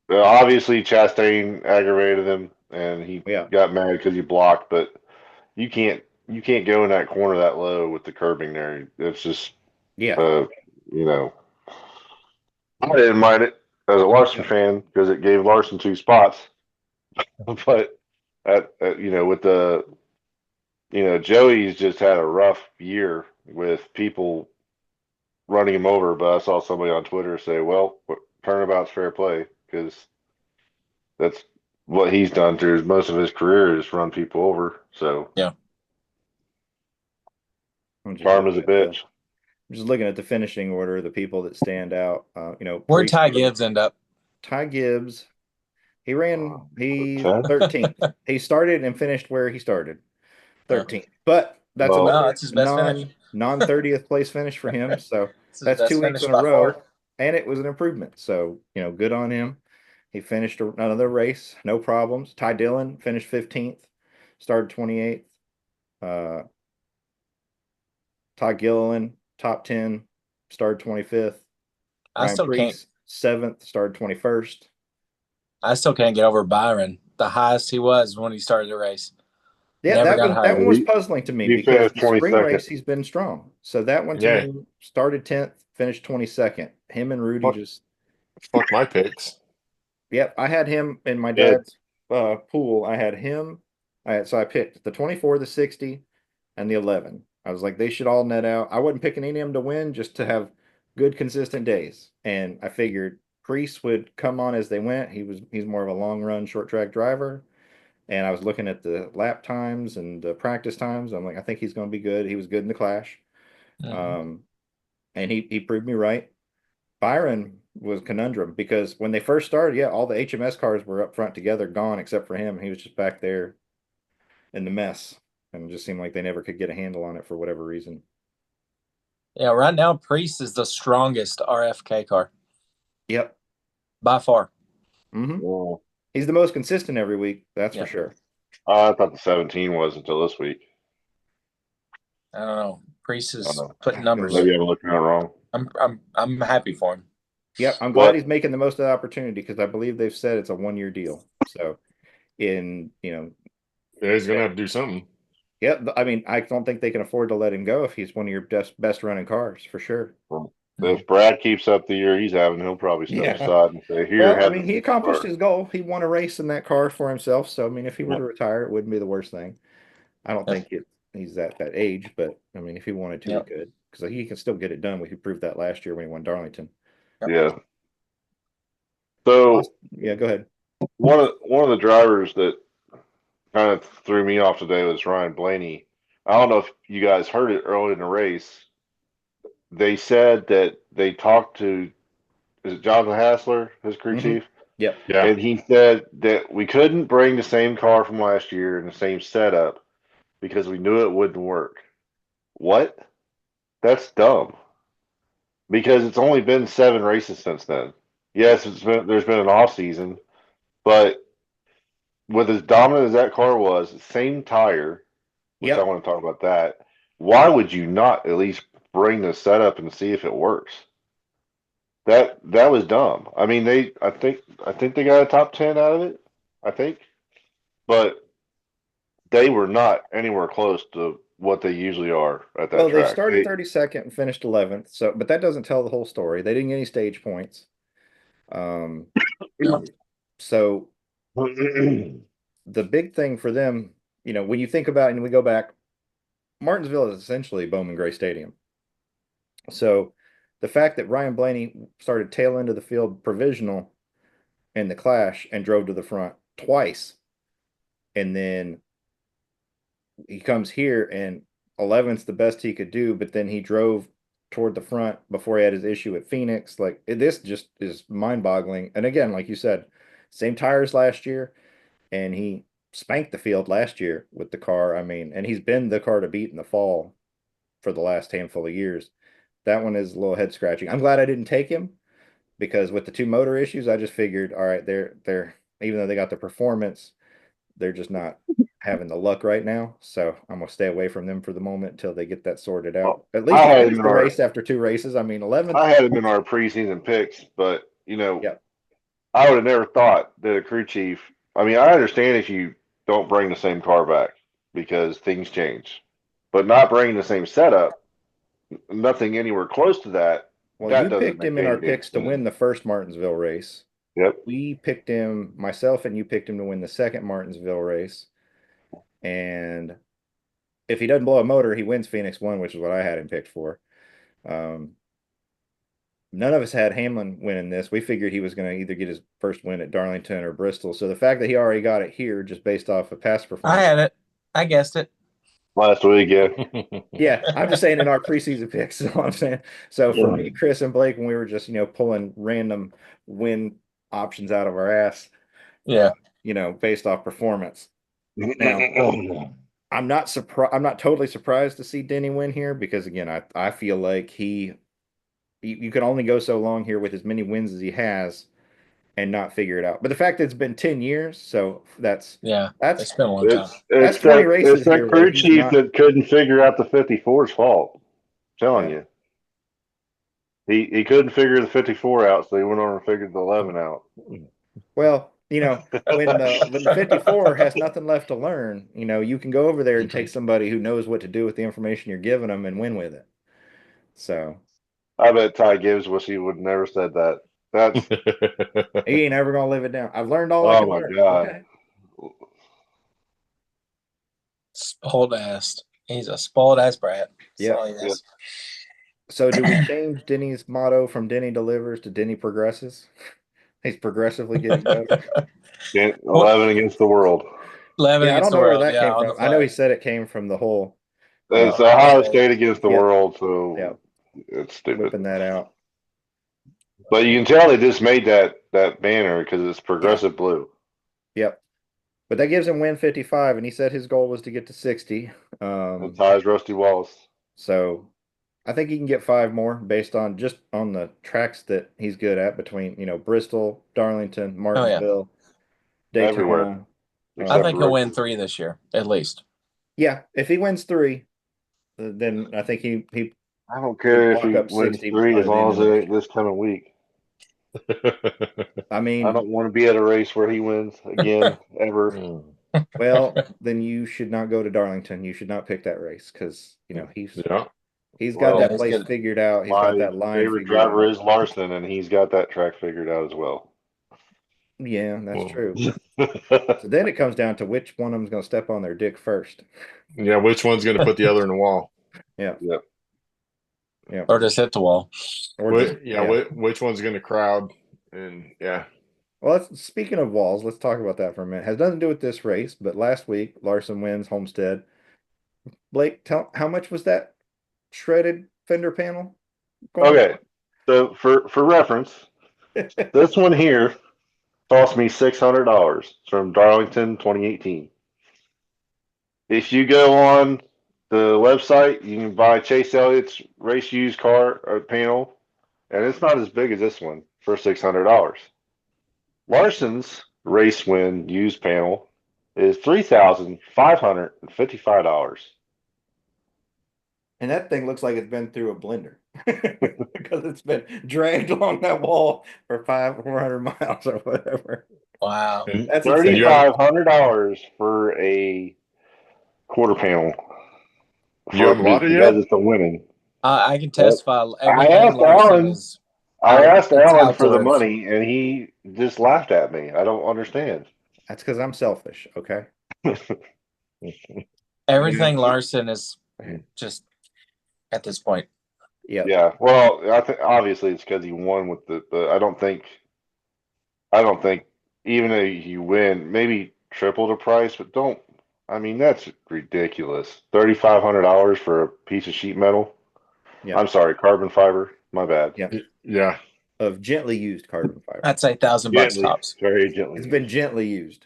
Obviously Chastain aggravated him, and he
Yeah.
got mad because he blocked. But you can't go in that corner that low with the curbing there. It's just
Yeah.
I didn't mind it as a Larson fan because it gave Larson 2 spots. But with the Joey's just had a rough year with people running him over. But I saw somebody on Twitter say, "Well, turnabout's fair play," because that's what he's done through most of his career is run people over. So
yeah,
karma's a bitch.
I'm just looking at the finishing order, the people that stand out.
Where'd Ty Gibbs end up?
Ty Gibbs, he's 13th. He started and finished where he started, 13th. But that's
that's his best finish.
non 30th place finish for him. So that's 2 weeks in a row, and it was an improvement. So good on him. He finished another race, no problems. Ty Dillon finished 15th, started 28th. Todd Gilliland, top 10, started 25th.
I still can't.
7th, started 21st.
I still can't get over Byron. The highest he was when he started the race.
Yeah, that one was puzzling to me because the spring race he's been strong. So that one to me started 10th, finished 22nd. Him and Rudy just
fuck my picks.
Yep, I had him in my dad's pool. I had him. So I picked the 24, the 60, and the 11. I was like, they should all net out. I wasn't picking any of them to win, just to have good, consistent days. And I figured Priest would come on as they went. He's more of a long run, short track driver. And I was looking at the lap times and the practice times. I'm like, I think he's going to be good. He was good in the Clash. Mm-hmm. And he proved me right. Byron was a conundrum because when they first started, all the HMS cars were up front together, gone except for him. He was just back there in the mess. And it just seemed like they never could get a handle on it for whatever reason.
Yeah, right now Priest is the strongest RFK car.
Yep.
By far.
Mm-hmm. Yeah. He's the most consistent every week, that's for sure.
I thought the 17 was until this week.
I don't know. Priest is putting numbers.
Maybe I'm looking at it wrong.
I'm happy for him.
Yep, I'm glad he's making the most of the opportunity because I believe they've said it's a 1-year deal. So he's
gonna have to do something.
Yep, I mean, I don't think they can afford to let him go if he's one of your best running cars for sure.
If Brad keeps up the year he's having, he'll probably step aside and say, "Here."
Well, I mean, he accomplished his goal. He won a race in that car for himself. So, I mean, if he were to retire, it wouldn't be the worst thing. I don't think he's that age, but I mean, if he wanted to, he could, because he can still get it done. He proved that last year when he won Darlington.
Yeah. So
go ahead.
One of the drivers that kind of threw me off today was Ryan Blaney. I don't know if you guys heard it early in the race. they said that they talked to, is it Jonathan Hassler, his crew
Mhm.
chief?
Yep.
Yeah.
And he said that we couldn't bring the same car from last year and the same setup because we knew it wouldn't work. What? That's dumb. Because it's only been 7 races since then. Yes, there's been an off season, but with as dominant as that car was, same tire, which I
Yep.
want to talk about that. Why would you not at least bring the setup and see if it works? That was dumb. I mean, I think they got a top 10 out of it. I think, but they were not anywhere close to what they usually are at that
Well, they
track.
started 32nd and finished 11th. So, but that doesn't tell the whole story. They didn't get any stage points. Um, so the big thing for them, when you think about and we go back, Martinsville is essentially Bowman Gray Stadium. So the fact that Ryan Blaney started tail end of the field provisional in the clash and drove to the front twice, and then he comes here and 11th's the best he could do, but then he drove toward the front before he had his issue at Phoenix. Like this just is mind-boggling. And again, like you said, same tires last year, and he spanked the field last year with the car. I mean, and he's been the car to beat in the fall for the last handful of years. That one is a little head scratching. I'm glad I didn't take him because with the two motor issues, I just figured, all right, they're even though they got the performance, they're just not having the luck right now. So I'm gonna stay away from them for the moment until they get that sorted out.
Well,
At least he finished the race after 2 races. I mean, 11th.
I had him in our preseason picks, but
Yeah.
I would have never thought that a crew chief. I mean, I understand if you don't bring the same car back because things change, but not bringing the same setup, nothing anywhere close to that.
Well,
That
you
doesn't
picked
make
him in
any
our
damn
picks to
sense.
win the first Martinsville race.
Yep.
We picked him, myself and you picked him to win the second Martinsville race. And if he doesn't blow a motor, he wins Phoenix 1, which is what I had him picked for. Um, none of us had Hamlin winning this. We figured he was going to either get his first win at Darlington or Bristol. So the fact that he already got it here just based off of past
I
performance.
had it. I guessed it.
Last week, yeah.
Yeah, I'm just saying in our preseason picks is all I'm saying. So for me, Chris and Blake, when we were just, pulling random win options out of our ass,
Yeah.
Based off performance. Now, I'm not surprised. I'm not totally surprised to see Denny win here because again, I feel like you can only go so long here with as many wins as he has and not figure it out. But the fact that it's been 10 years, so that's
It's been a long time.
that's
It's
20
that
races
it's that
here where
crew
he's
chief
not.
that couldn't figure out the 54's fault. I'm telling
Yeah.
you, he couldn't figure the 54 out, so he went on and figured the 11 out.
Well, when the 54 has nothing left to learn, you can go over there and take somebody who knows what to do with the information you're giving them and win with it. So
I bet Ty Gibbs wish he would never said that. That's
he ain't ever gonna live it down. I've learned all I
oh
can
my
learn.
god.
Okay.
Spoiled ass. He's a spoiled ass brat.
Yeah.
That's all he is.
So do we change Denny's motto from Denny delivers to Denny progresses? He's progressively getting better.
11 against the world.
11
Yeah, I
against
don't
the
know where
world.
that
Yeah,
came
on
from.
the
I know he
flag.
said it came from the whole
It's
Ohio
Ohio
State.
State against the
Yep.
world, so
Yeah.
it's stupid.
whipping that out.
But you can tell they just made that banner because it's progressive blue.
Yep. But that gives him win 55, and he said his goal was to get to 60.
And Ty's Rusty Wallace.
So I think he can get 5 more based on just on the tracks that he's good at between, Bristol, Darlington, Martinsville, Daytona.
Everywhere.
I think he'll win 3 this year, at least.
Yeah, if he wins 3, then I think he
I don't care if
lock
he
up
wins
60
three
by
as
the
long
end
as
of
it
next
ain't this coming week.
I
I
mean,
don't want to be at a race where he wins again ever.
well, then you should not go to Darlington. You should not pick that race because he's got
Well,
that
he's
place
good.
figured out. He's
My
got that line
favorite
figured
driver
out.
is Larson, and he's got that track figured out as well.
Yeah, that's true. So then it comes down to which one of them's going to step on their dick first.
Yeah, which one's going to put the other in the wall?
Yeah.
Yep.
Yeah.
Or just hit the wall.
Which one's going to crowd? And yeah.
Well, speaking of walls, let's talk about that for a minute. Has nothing to do with this race, but last week Larson wins Homestead. Blake, how much was that shredded fender panel? Go on.
Okay. So for reference, this one here cost me $600 from Darlington 2018. If you go on the website, you can buy Chase Elliott's race used car panel, and it's not as big as this one for $600. Larson's race win used panel is $3,555.
And that thing looks like it's been through a blender because it's been dragged along that wall for 400 miles or whatever.
Wow.
And
That's
you
insane.
have
$3,500 for a quarter panel
you haven't bought it
because
yet?
it's a winning.
I can
But
testify
I
everything
asked
Larson
Alan.
is
I asked
it's
Alan for the
outdoors.
money, and he just laughed at me. I don't understand.
That's because I'm selfish. Okay.
Everything Larson is just at this point.
Yeah.
Yeah. Well, I think obviously it's because he won with the. I don't think even if you win, maybe triple the price, but don't. I mean, that's ridiculous. $3,500 for a piece of sheet metal.
Yeah.
I'm sorry, carbon fiber. My bad.
Yeah.
Yeah.
Of gently used carbon fiber.
I'd say $1,000
Gently,
tops.
very gently.
It's been gently used.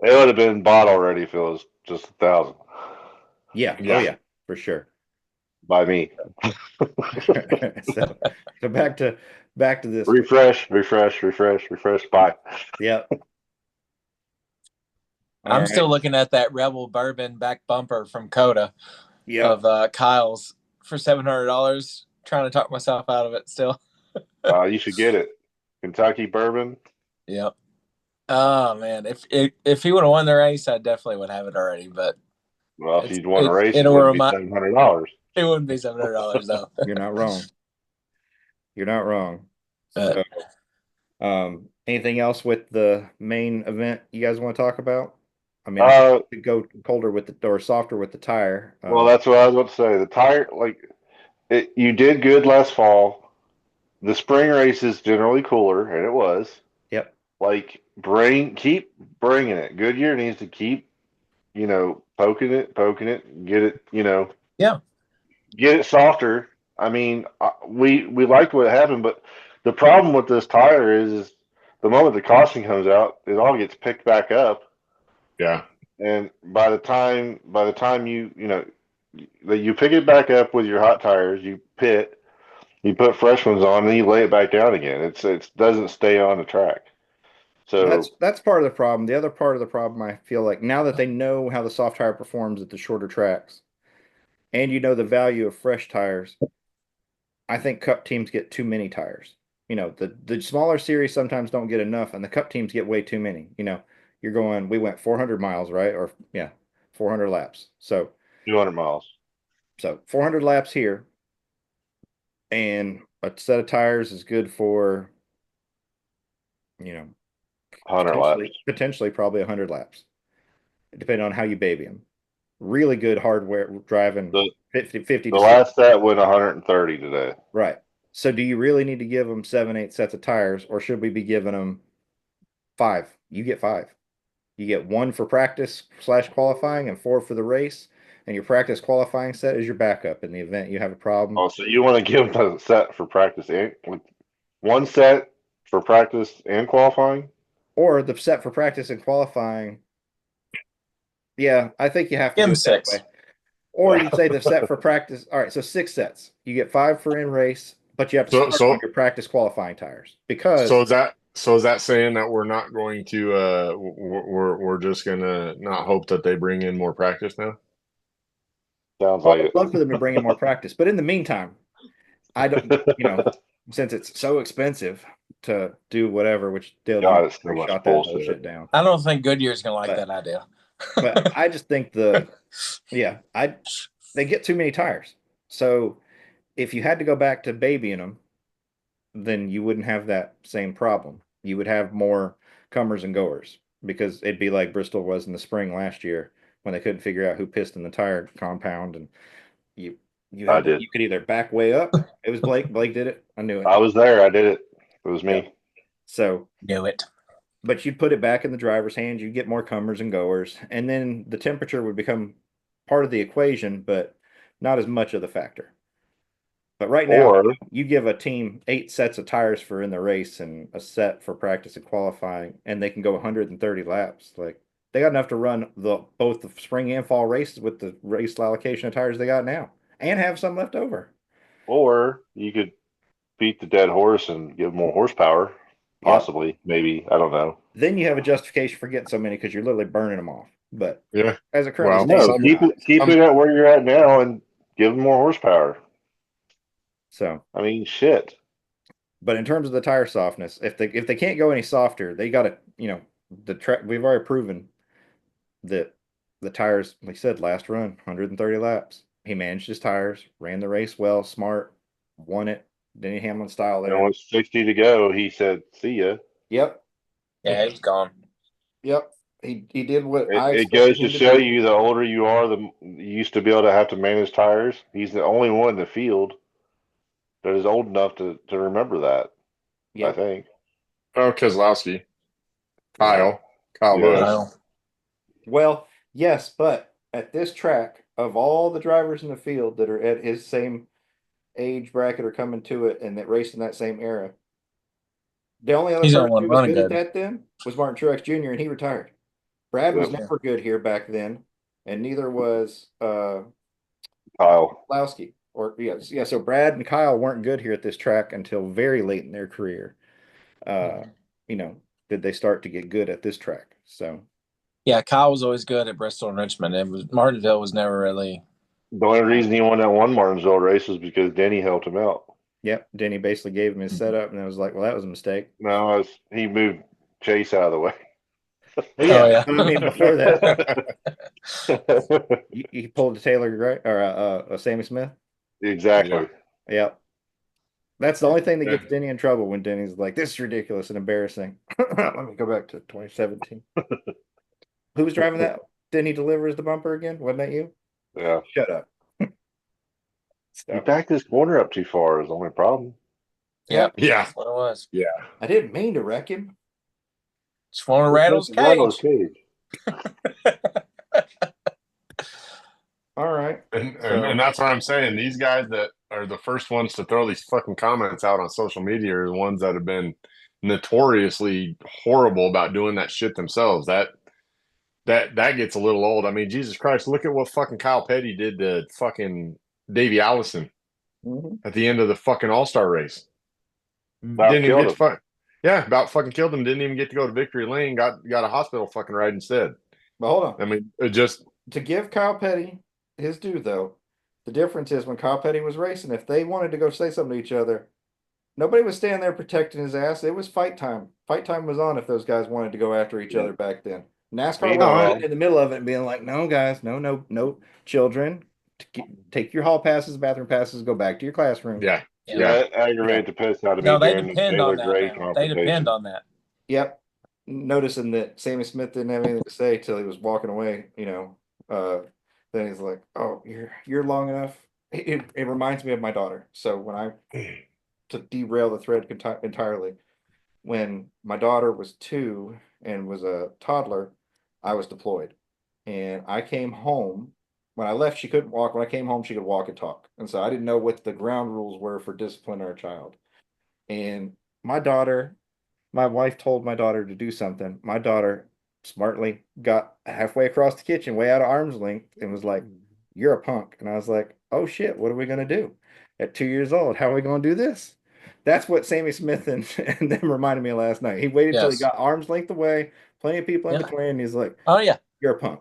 It would have been bought already if it was just 1,000
Yeah.
Yeah.
Oh yeah, for sure.
by me.
so back to this.
Refresh. Bye.
Yeah.
I'm still looking at that Rebel Bourbon back bumper from Coda of Kyle's for $700. Trying to talk myself out of it still.
You should get it. Kentucky bourbon.
Yep. Oh man, if he would have won the race, I definitely would have it already. But
Well, if you'd won a race, it
it'll
wouldn't be
remind.
$700.
It wouldn't be $700 though.
You're not wrong. You're not wrong.
But,
Anything else with the main event you guys want to talk about? I mean,
Uh,
could go colder with the or softer with the tire.
well, that's what I was about to say. The tire, like, you did good last fall. The spring race is generally cooler, and it was.
Yep.
Like, keep bringing it. Goodyear needs to keep, poking it, get it,
yeah.
get it softer. I mean, we liked what happened, but the problem with this tire is the moment the caution comes out, it all gets picked back up.
Yeah.
And by the time that you pick it back up with your hot tires, you pit, you put fresh ones on, and then you lay it back down again. It doesn't stay on the track. So
That's part of the problem. The other part of the problem, I feel like, now that they know how the soft tire performs at the shorter tracks, and you know the value of fresh tires, I think Cup teams get too many tires. The smaller series sometimes don't get enough, and the Cup teams get way too many. We went 400 miles, right? Or yeah, 400 laps. So
200 miles.
400 laps here, and a set of tires is good for,
100 laps.
potentially probably 100 laps, depending on how you baby them. Really good hardware driving.
The
50
The
to
last set went 130 today.
right. So do you really need to give them 7, 8 sets of tires, or should we be giving them 5? You get 5. You get 1 for practice / qualifying and 4 for the race. And your practice qualifying set is your backup in the event you have a problem.
Oh, so you want to give them a set for practice and one set for practice and qualifying?
Or the set for practice and qualifying. Yeah, I think you have to
Give
do
him
it that
6.
way. Or you say the set for practice. All right, so 6 sets. You get 5 for in race, but you have to start on your practice qualifying tires because.
So is that saying that we're not going to we're just gonna not hope that they bring in more practice now?
Sounds
Well,
like
I'd
it.
love for them to bring in more practice, but in the meantime, I don't. Since it's so expensive to do whatever, which Dale
God, it's so much
shot that whole
bullshit.
shit down.
I don't think Goodyear's gonna like that idea.
But I just think they get too many tires. So if you had to go back to babying them, then you wouldn't have that same problem. You would have more comers and goers because it'd be like Bristol was in the spring last year when they couldn't figure out who pissed in the tire compound, and you could either back way up. It was Blake. Blake did it. I knew it.
I was there. I did it. It was me.
Yeah. So
knew it.
But you'd put it back in the driver's hands. You get more comers and goers, and then the temperature would become part of the equation, but not as much of the factor. But right now,
Or
you give a team 8 sets of tires for in the race and a set for practice and qualifying, and they can go 130 laps. Like they got enough to run both the spring and fall races with the race allocation of tires they got now, and have some left over.
you could beat the dead horse and give more horsepower. Possibly, maybe, I don't know.
Then you have a justification for getting so many because you're literally burning them off. But
Yeah.
as it currently
No,
stands,
keep it at where you're at now and give them more horsepower.
so
I mean, shit.
But in terms of the tire softness, if they can't go any softer, they got to, the track. We've already proven that the tires, like I said, last run 130 laps. He managed his tires, ran the race well, smart, won it. Denny Hamlin style
And
there.
with 60 to go, he said, "See ya."
Yep.
Yeah, he's gone.
Yep. He did what I
It
expected
goes to
him to
show
do.
you the older you are, the you used to be able to have to manage tires. He's the only one in the field that is old enough to remember that. I
Yep.
think.
Oh, Keselowski. Kyle
Yeah.
Busch.
Well,
Well, yes, but at this track, of all the drivers in the field that are at his same age bracket or coming to it and that raced in that same era, the only other
he's the
person
one
who was
running
good at
good.
that then was Martin Truex Jr. and he retired. Brad was
Yep.
never good here back then, and neither was
Kyle.
Lowski. So Brad and Kyle weren't good here at this track until very late in their career. You know, did they start to get good at this track? So
Yeah, Kyle was always good at Bristol and Richmond. It was Martinsville was never really.
The only reason he won that one Martinsville race was because Denny helped him out.
yep, Denny basically gave him his setup, and I was like, well, that was a mistake.
No, he moved Chase out of the way.
But yeah,
Oh, yeah.
I mean, before that, he pulled a Taylor Gray or a Sammy Smith.
Exactly.
Yep. That's the only thing that gets Denny in trouble when Denny's like, this is ridiculous and embarrassing. Let me go back to 2017. Who was driving that? Denny delivers the bumper again? Wasn't that you?
Yeah.
Shut up.
He backed his corner up too far is the only problem.
Yep.
Yeah.
That's what it was.
Yeah.
I didn't mean to wreck him.
Just want to rattle his cage.
All right.
And that's what I'm saying. These guys that are the first ones to throw these fucking comments out on social media are the ones that have been notoriously horrible about doing that shit themselves. That gets a little old. I mean, Jesus Christ, look at what fucking Kyle Petty did to fucking Davey Allison at the end of the fucking All-Star race. Didn't even get to about fucking killed him. Didn't even get to go to victory lane. Got a hospital fucking ride instead.
But hold on.
I mean, it just
to give Kyle Petty his due, though, the difference is when Kyle Petty was racing, if they wanted to go say something to each other, nobody was standing there protecting his ass. It was fight time. Fight time was on if those guys wanted to go after each other back then. NASCAR was in the middle of it and being like, no, guys, no, children, take your hall passes, bathroom passes, go back to your classroom.
Yeah. That aggravated the piss out of me.
No, they
during
depend
the
on that.
Gray
They depend on that.
Yep. Noticing that Sammy Smith didn't have anything to say till he was walking away, then he's like, "Oh, you're long enough." It reminds me of my daughter. So to derail the thread entirely, when my daughter was 2 and was a toddler, I was deployed, and I came home. When I left, she couldn't walk. When I came home, she could walk and talk, and so I didn't know what the ground rules were for disciplining our child. And my wife told my daughter to do something. My daughter smartly got halfway across the kitchen, way out of arm's length, and was like, "You're a punk." And I was like, "Oh shit, what are we gonna do?" At 2 years old, how are we gonna do this? That's what Sammy Smith and them reminded me of last night. He waited till he got arm's length away, plenty of people in between, and he's like,
"Oh yeah,
you're a punk."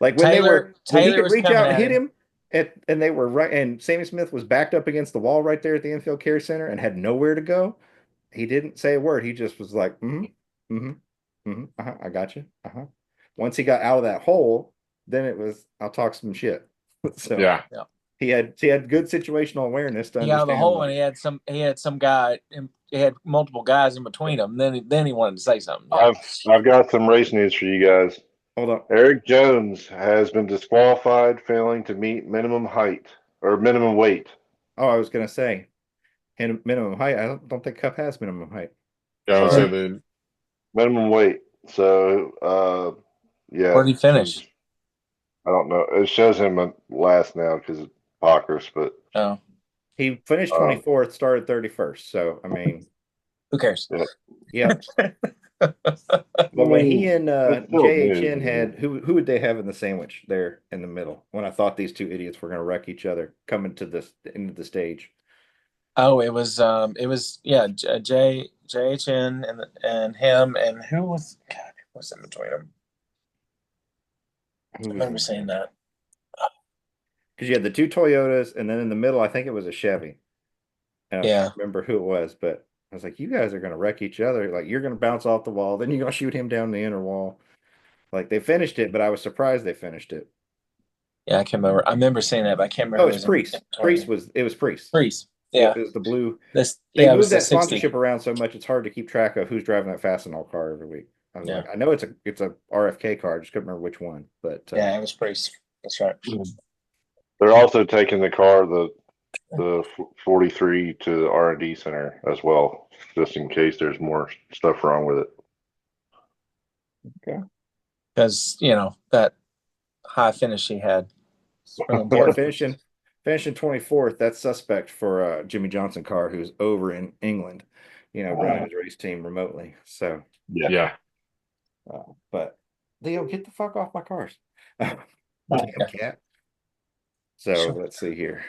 Like when
Taylor
he could
was
reach out and hit
him.
and they were right, and Sammy Smith was backed up against the wall right there at the infield care center and had nowhere to go. He didn't say a word. He just was like, I got you. Once he got out of that hole, then it was, I'll talk some shit. So he had good situational awareness to
he got out of the hole,
like,
and he had some guy, and he had multiple guys in between them. Then he wanted to say something.
I've got some race news for you guys.
Hold on.
Eric Jones has been disqualified, failing to meet minimum height or minimum weight.
Oh, I was gonna say, and minimum height. I don't think Cup has minimum height.
Yeah, I would say the
minimum weight. So, yeah.
Where did he finish?
I don't know. It shows him last now because of Pockers, but
He finished 24th, started 31st. So I mean,
Who cares?
yeah. But when he and
That's still
JHN
big,
had who would they have in the sandwich there in the middle? When I thought these two idiots were going to wreck each other coming to this into the stage.
Oh, it was JHN and him, and who was in between them? I remember seeing that.
Because you had the two Toyotas, and then in the middle, I think it was a Chevy. And I
Yeah.
can't remember who it was, but I was like, you guys are going to wreck each other. Like, you're going to bounce off the wall, then you're going to shoot him down the inner wall. Like, they finished it, but I was surprised they finished it.
Yeah, I can't remember. I remember seeing that, but I can't remember.
Oh, it's Priest. Priest.
Priest.
Yeah,
Yeah.
it was the blue.
This,
They
yeah, it
moved
was the
that
60.
sponsorship around so much, it's hard to keep track of who's driving that Fastenal car every week. I was
Yeah.
like, I know it's a RFK car, I just couldn't remember which one. But
Yeah, it was Priest. That's right.
They're also taking the car, the 43 to the R&D center as well, just in case there's more stuff wrong with it.
okay.
Because that high finish he had. Really
Yeah,
important.
finishing 24th, that's suspect for Jimmy Johnson car who's over in England, running his race team remotely. So
Yeah.
but Leo, get the fuck off my cars. Damn cat. So
Sure.
let's see here.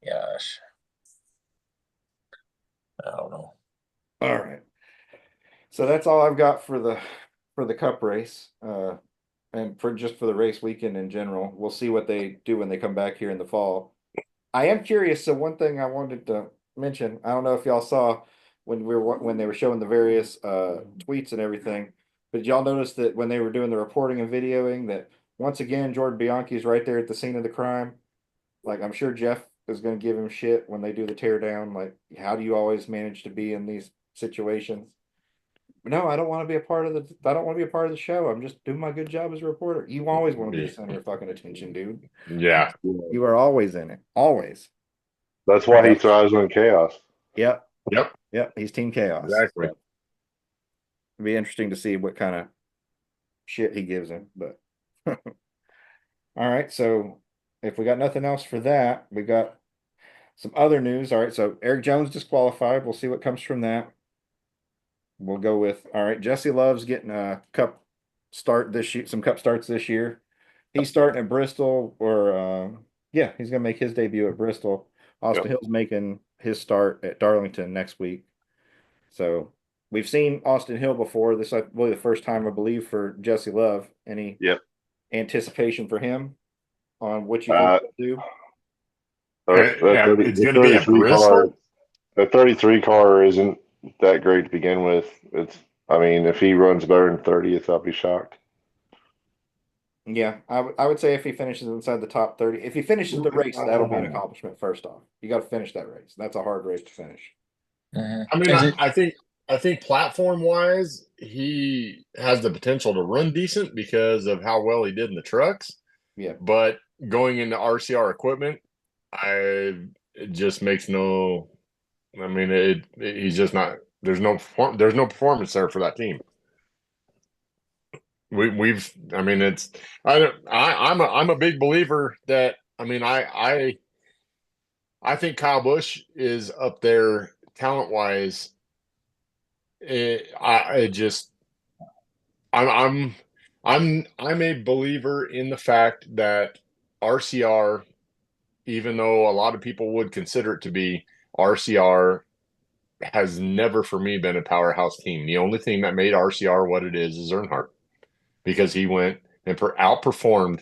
Gosh. I don't know.
All right. So that's all I've got for the cup race. And for the race weekend in general. We'll see what they do when they come back here in the fall. I am curious. So one thing I wanted to mention, I don't know if y'all saw when they were showing the various tweets and everything, but did y'all notice that when they were doing the reporting and videoing that once again Jordan Bianchi is right there at the scene of the crime? Like I'm sure Jeff is going to give him shit when they do the tear down. Like, how do you always manage to be in these situations? No, I don't want to be a part of I don't want to be a part of the show. I'm just doing my good job as a reporter. You always want to be the center of fucking attention, dude.
Yeah.
You are always in it. Always.
That's why he thrives on chaos.
Yep.
Yep.
Yep. He's Team Chaos.
Exactly.
So, it'd be interesting to see what kind of shit he gives him. But all right. So if we got nothing else for that, we got some other news. All right. So Eric Jones disqualified. We'll see what comes from that. We'll go with all right. Jesse Love's getting a cup start this year, some cup starts this year. He's starting at Bristol, or yeah, he's gonna make his debut at Bristol. Austin Hill's making his start at Darlington next week. So we've seen Austin Hill before. This is really the first time, I believe, for Jesse Love. Any anticipation for him on what you think he'll do?
It's going to be a Bristol.
The 33 car isn't that great to begin with. I mean, if he runs better than 30th, I'll be shocked.
Yeah, I would say if he finishes inside the top 30, if he finishes the race, that'll be an accomplishment. First off, you got to finish that race. That's a hard race to finish.
I mean, I think platform wise, he has the potential to run decent because of how well he did in the trucks.
Yeah,
but going into RCR equipment, it just makes no. I mean, he's just not. There's no performance there for that team. I mean, it's. I'm a big believer that. I mean, I think Kyle Busch is up there talent wise. I'm a believer in the fact that RCR, even though a lot of people would consider it to be, RCR has never for me been a powerhouse team. The only thing that made RCR what it is Earnhardt, because he went and overperformed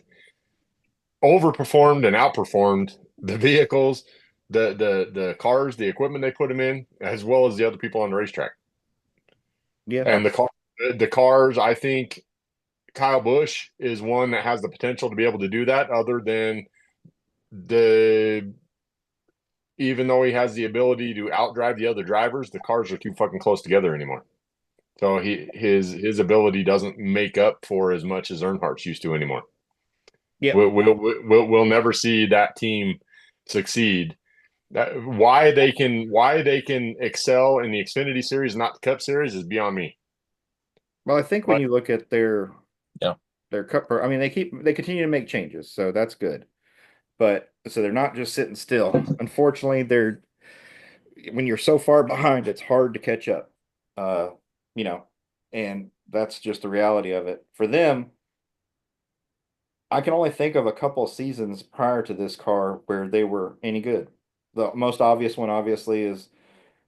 and outperformed the vehicles, the cars, the equipment they put him in, as well as the other people on the racetrack.
Yeah,
and the cars, I think Kyle Busch is one that has the potential to be able to do that. Other than even though he has the ability to outdrive the other drivers, the cars are too fucking close together anymore. So his ability doesn't make up for as much as Earnhardt's used to anymore.
Yeah,
we'll never see that team succeed. Why they can excel in the Xfinity series, not the Cup series, is beyond me.
Well, I think when you look at their cup, I mean, they continue to make changes, so that's good. but so they're not just sitting still. Unfortunately, when you're so far behind, it's hard to catch up. Uh, you know, and that's just the reality of it. For them, I can only think of a couple of seasons prior to this car where they were any good. The most obvious one, obviously, is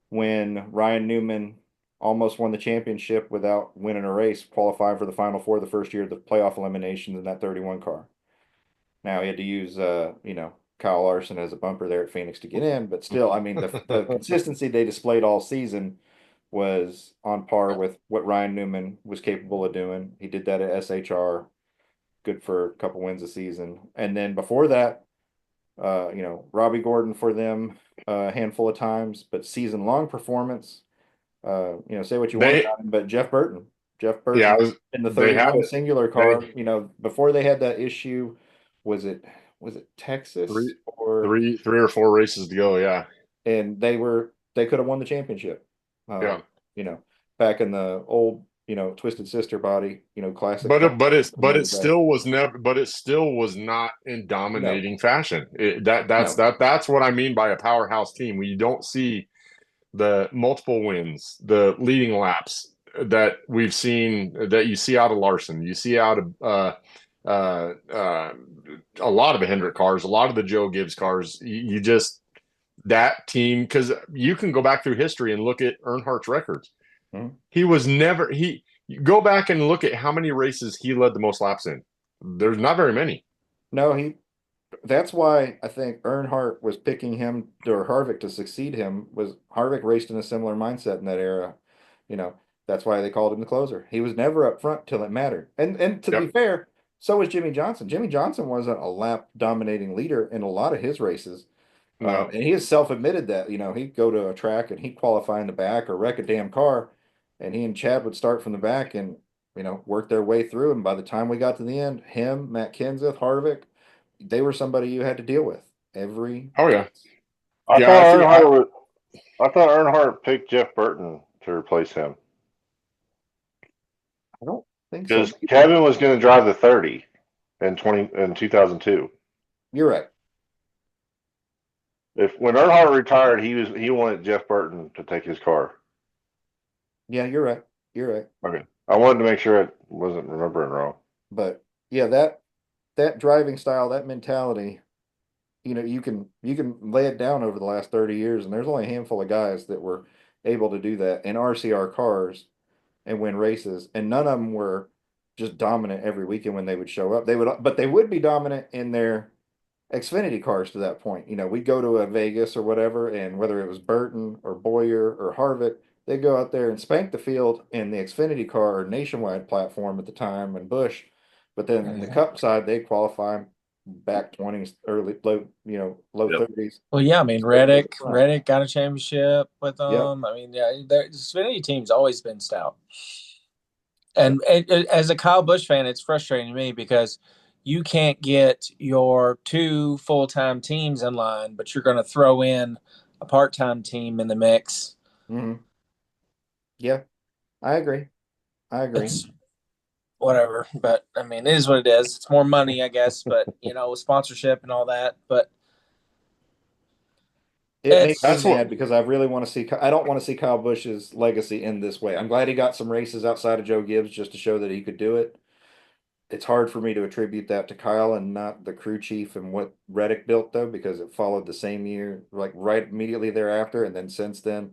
when Ryan Newman almost won the championship without winning a race, qualifying for the Final Four the first year of the playoff eliminations in that 31 car. Now he had to use, Kyle Larson as a bumper there at Phoenix to get in, but still, I mean, the consistency they displayed all season was on par with what Ryan Newman was capable of doing. He did that at SHR, good for a couple wins a season. And then before that, Robbie Gordon for them a handful of times, but season long performance. Say what you want
They,
about him, but Jeff
yeah,
Burton in the
they had
31 singular
they
car, before they had that issue, was it Texas
three,
or
three or four races to go. Yeah,
and they could have won the championship.
yeah.
You know, back in the old, Twisted Sister body, classic
But
car
but
from
it
the day.
still was never. But it still was not in
No,
dominating fashion. That's
no.
that's what I mean by a powerhouse team. We don't see the multiple wins, the leading laps that we've seen that you see out of Larson, you see out of a lot of the Hendrick cars, a lot of the Joe Gibbs cars. You just that team because you can go back through history and look at Earnhardt's records.
Mhm.
He was never he. Go back and look at how many races he led the most laps in. There's not very many.
No, that's why I think Earnhardt was picking him or Harvick to succeed him was Harvick raced in a similar mindset in that era. You know, that's why they called him the closer. He was never up front till it mattered. And to be
Yep.
fair, so was Jimmy Johnson. Jimmy Johnson wasn't a lap dominating leader in a lot of his races.
No.
And he has self-admitted that, he'd go to a track and he'd qualify in the back or wreck a damn car. And he and Chad would start from the back and, work their way through. And by the time we got to the end, him, Matt Kenseth, Harvick, they were somebody you had to deal with every
Oh yeah.
race.
I
Yeah. I
thought
think I.
Earnhardt was, I thought Earnhardt picked Jeff Burton to replace him
I don't think so.
because Kevin was going to drive the 30 in 2002.
You're right.
If when Earnhardt retired, he wanted Jeff Burton to take his car.
Yeah, you're right. You're right.
Okay, I wanted to make sure I wasn't remembering wrong.
But yeah, that driving style, that mentality, you can lay it down over the last 30 years, and there's only a handful of guys that were able to do that in RCR cars and win races, and none of them were just dominant every weekend when they would show up. But they would be dominant in their Xfinity cars to that point. We'd go to a Vegas or whatever, and whether it was Burton or Boyer or Harvick, they'd go out there and spank the field in the Xfinity car or Nationwide platform at the time and Bush. But then in the Cup side, they qualify back 20s, early low
Yep.
30s.
Well, yeah, I mean Reddick got a championship with
Yep.
them. I mean, yeah, the Xfinity team's always been stout. And as a Kyle Busch fan, it's frustrating to me because you can't get your two full-time teams in line, but you're going to throw in a part-time team in the mix.
Mm-hmm. Yeah, I agree.
It's whatever, but I mean, it is what it is. It's more money, I guess, but sponsorship and all that. But
It makes me
That's what.
mad because I really want to see. I don't want to see Kyle Busch's legacy end this way. I'm glad he got some races outside of Joe Gibbs just to show that he could do it. It's hard for me to attribute that to Kyle and not the crew chief and what Reddick built though, because it followed the same year, like right immediately thereafter, and then since then,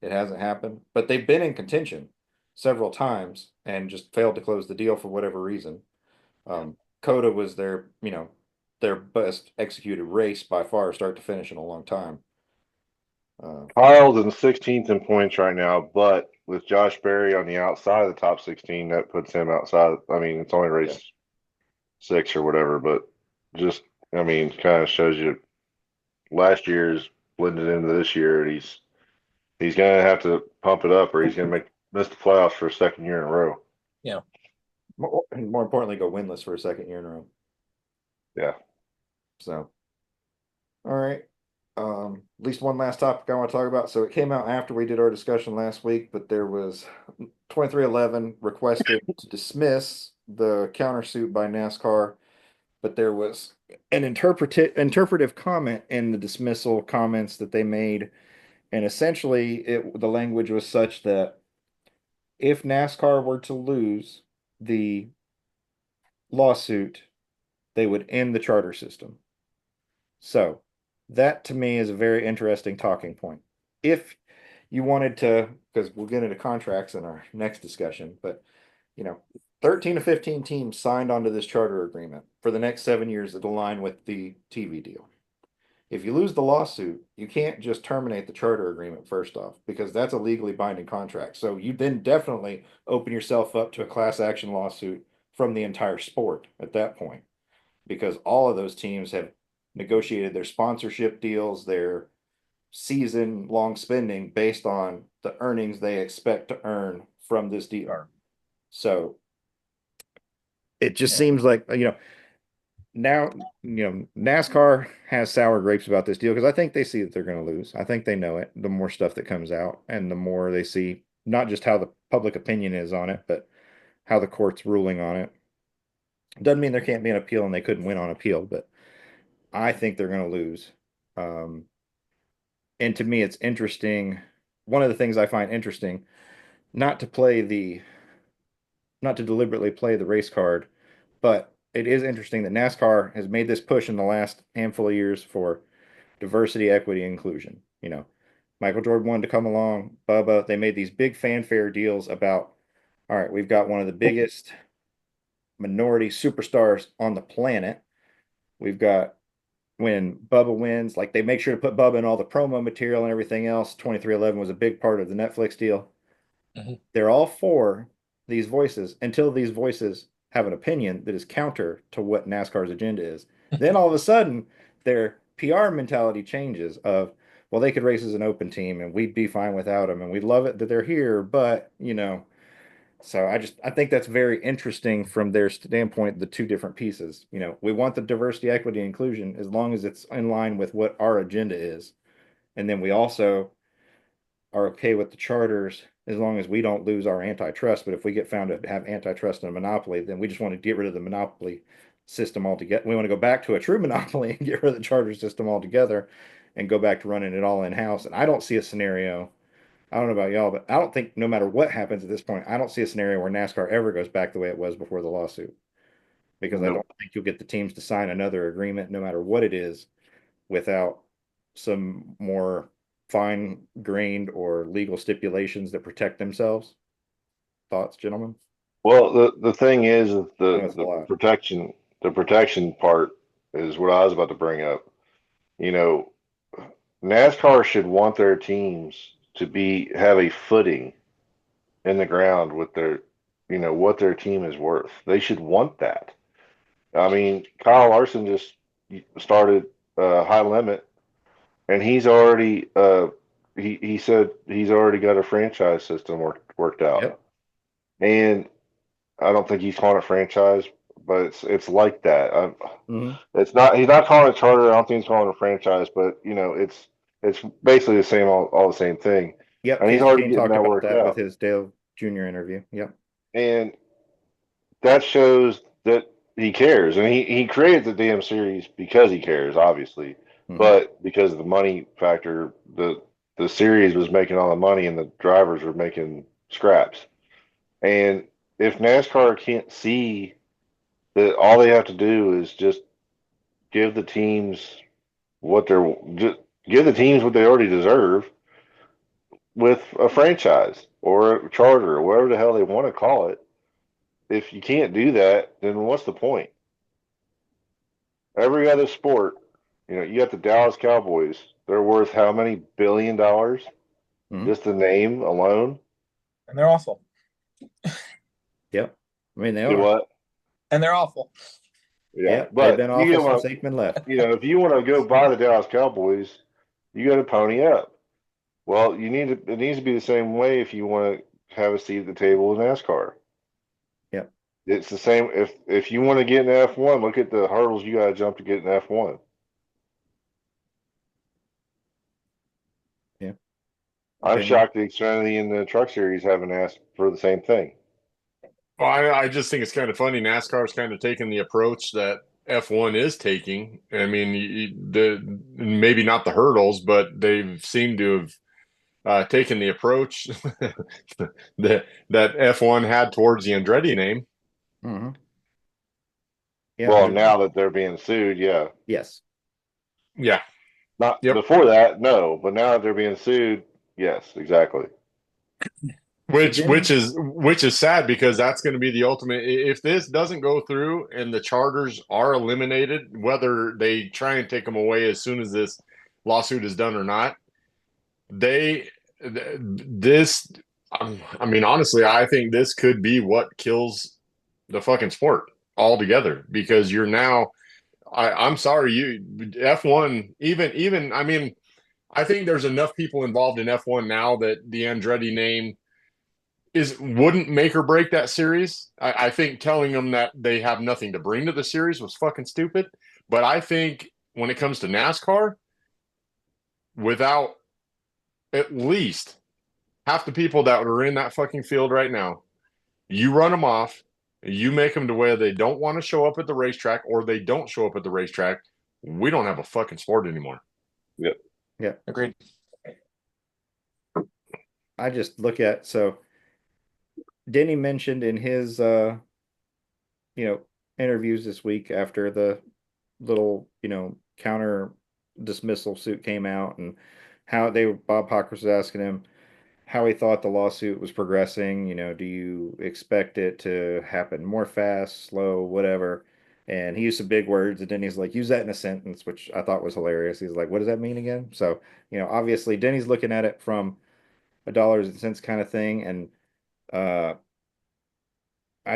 it hasn't happened. But they've been in contention several times and just failed to close the deal for whatever reason. Coda was their best executed race by far, start to finish in a long time.
Kyle's in 16th in points right now, but with Josh Berry on the outside of the top 16, that puts him outside. I mean, it's only race 6 or whatever, but just kind of shows you last year's blended into this year, and he's gonna have to pump it up, or he's gonna miss the playoffs for a second year in a row.
Yeah.
More importantly, go winless for a second year in a row.
Yeah.
So, all right. At least one last topic I want to talk about. So it came out after we did our discussion last week, but there was 2311 requested to dismiss the countersuit by NASCAR but there was an interpretive comment in the dismissal comments that they made, and essentially the language was such that if NASCAR were to lose the lawsuit, they would end the charter system. So that to me is a very interesting talking point. If you wanted to, because we'll get into contracts in our next discussion, but 13 to 15 teams signed onto this charter agreement for the next 7 years that align with the TV deal. If you lose the lawsuit, you can't just terminate the charter agreement first off, because that's a legally binding contract. So you then definitely open yourself up to a class action lawsuit from the entire sport at that point, because all of those teams have negotiated their sponsorship deals, their season long spending based on the earnings they expect to earn from this deal. So it just seems like, now, NASCAR has sour grapes about this deal because I think they see that they're going to lose. I think they know it. The more stuff that comes out and the more they see not just how the public opinion is on it, but how the court's ruling on it. Doesn't mean there can't be an appeal and they couldn't win on appeal, but I think they're going to lose. And to me, it's interesting. One of the things I find interesting, not to deliberately play the race card, but it is interesting that NASCAR has made this push in the last handful of years for diversity, equity, inclusion. Michael Jordan wanted to come along, Bubba. They made these big fanfare deals about, all right, we've got one of the biggest minority superstars on the planet. We've got when Bubba wins, like they make sure to put Bubba in all the promo material and everything else. 2311 was a big part of the Netflix deal.
Mm-hmm.
They're all for these voices until these voices have an opinion that is counter to what NASCAR's agenda is. Then all of a sudden, their PR mentality changes of, well, they could race as an open team and we'd be fine without them and we'd love it that they're here, but so I think that's very interesting from their standpoint, the two different pieces. We want the diversity, equity, inclusion as long as it's in line with what our agenda is. And then we also are okay with the charters as long as we don't lose our antitrust. But if we get found to have antitrust and a monopoly, then we just want to get rid of the monopoly system altogether. We want to go back to a true monopoly and get rid of the charter system altogether and go back to running it all in-house. And I don't see a scenario, I don't know about y'all, but I don't think no matter what happens at this point, I don't see a scenario where NASCAR ever goes back the way it was before the lawsuit. Because I don't think you'll get the teams to sign another agreement, no matter what it is, without some more fine-grained or legal stipulations that protect themselves. Thoughts, gentlemen?
Well, the thing is
I know it's a
the
lot.
protection part is what I was about to bring up. NASCAR should want their teams to have a footing in the ground with their, what their team is worth. They should want that. I mean, Kyle Larson just started High Limit, and he's already he said he's already got a franchise system worked out.
Yep.
And I don't think he's calling it franchise, but it's like that. It's not. He's not calling it charter. I don't think he's calling it a franchise, but it's basically the same, all the same thing.
Yep.
And he's
Casey
already
Kane
getting
talked
that
about
worked
that with
out.
his Dale Jr. interview. Yep.
And that shows that he cares, and he created the damn series because he cares, obviously, but because of the money factor, the series was making all the money, and the drivers were making scraps. And if NASCAR can't see that all they have to do is just give the teams give the teams what they already deserve with a franchise or a charter or whatever the hell they want to call it. If you can't do that, then what's the point? Every other sport, you got the Dallas Cowboys. They're worth how many $1 billion? Just the name alone.
And they're awful.
Yep. I mean, they
Do
are.
what?
And they're awful.
Yeah,
Yep.
but
They've been awful since Aikman left.
if you want to go buy the Dallas Cowboys, you got to pony up. Well, it needs to be the same way if you want to have a seat at the table in NASCAR.
Yep.
It's the same. If you want to get in F1, look at the hurdles you got to jump to get in F1.
Yeah.
I'm shocked the Xfinity and the Truck Series haven't asked for the same thing.
Well, I just think it's kind of funny. NASCAR's kind of taken the approach that F1 is taking. I mean, maybe not the hurdles, but they've seemed to have taken the approach that F1 had towards the Andretti name.
Mm-hmm. Yeah.
Well, now that they're being sued, yeah.
Yes.
Yeah.
Not
Yep.
before that, no. But now that they're being sued, yes, exactly.
Which is sad, because that's going to be the ultimate. If this doesn't go through and the charters are eliminated, whether they try and take them away as soon as this lawsuit is done or not, this, I mean, honestly, I think this could be what kills the fucking sport altogether, because you're now, I'm sorry, you F1, even I mean, I think there's enough people involved in F1 now that the Andretti name wouldn't make or break that series. I think telling them that they have nothing to bring to the series was fucking stupid. But I think when it comes to NASCAR, without at least half the people that are in that fucking field right now, you run them off, you make them to where they don't want to show up at the racetrack, or they don't show up at the racetrack, we don't have a fucking sport anymore.
Yep.
Yeah.
Agreed.
I just look at, so Denny mentioned in his interviews this week after the little, counter dismissal suit came out, and how Bob Hocker was asking him how he thought the lawsuit was progressing. Do you expect it to happen more fast, slow, whatever? And he used some big words, and Denny's like, use that in a sentence, which I thought was hilarious. He's like, what does that mean again? So, obviously Denny's looking at it from a dollars and cents kind of thing. And I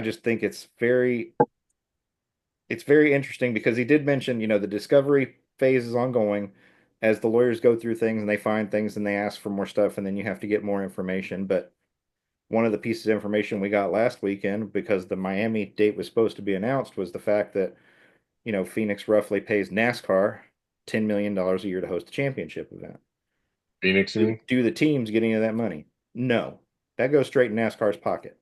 just think it's very interesting, because he did mention, the discovery phase is ongoing as the lawyers go through things and they find things and they ask for more stuff, and then you have to get more information. But one of the pieces of information we got last weekend, because the Miami date was supposed to be announced, was the fact that, Phoenix roughly pays NASCAR $10 million a year to host a championship event.
Phoenix,
Do the teams get any of that money? No. That goes straight in NASCAR's pocket.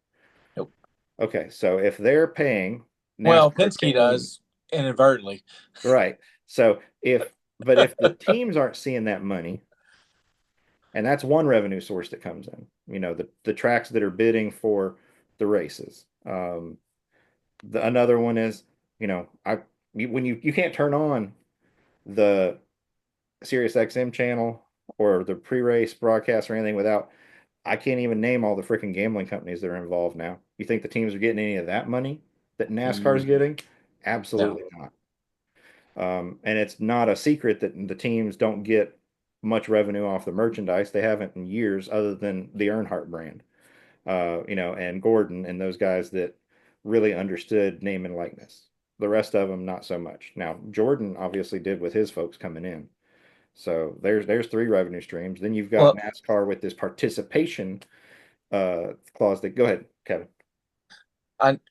Nope.
Okay, so if they're paying
Well,
NASCAR
Penske does inadvertently.
right. So if the teams aren't seeing that money, and that's one revenue source that comes in, the tracks that are bidding for the races. Another one is, when you can't turn on the Sirius XM channel or the pre-race broadcast or anything without, I can't even name all the freaking gambling companies that are involved now. You think the teams are getting any of that money that NASCAR's getting? Absolutely not. And it's not a secret that the teams don't get much revenue off the merchandise. They haven't in years, other than the Earnhardt brand, and Gordon and those guys that really understood name and likeness. The rest of them, not so much. Now, Jordan obviously did with his folks coming in. So there's three revenue streams. Then you've got NASCAR with this participation clause. Go ahead, Kevin.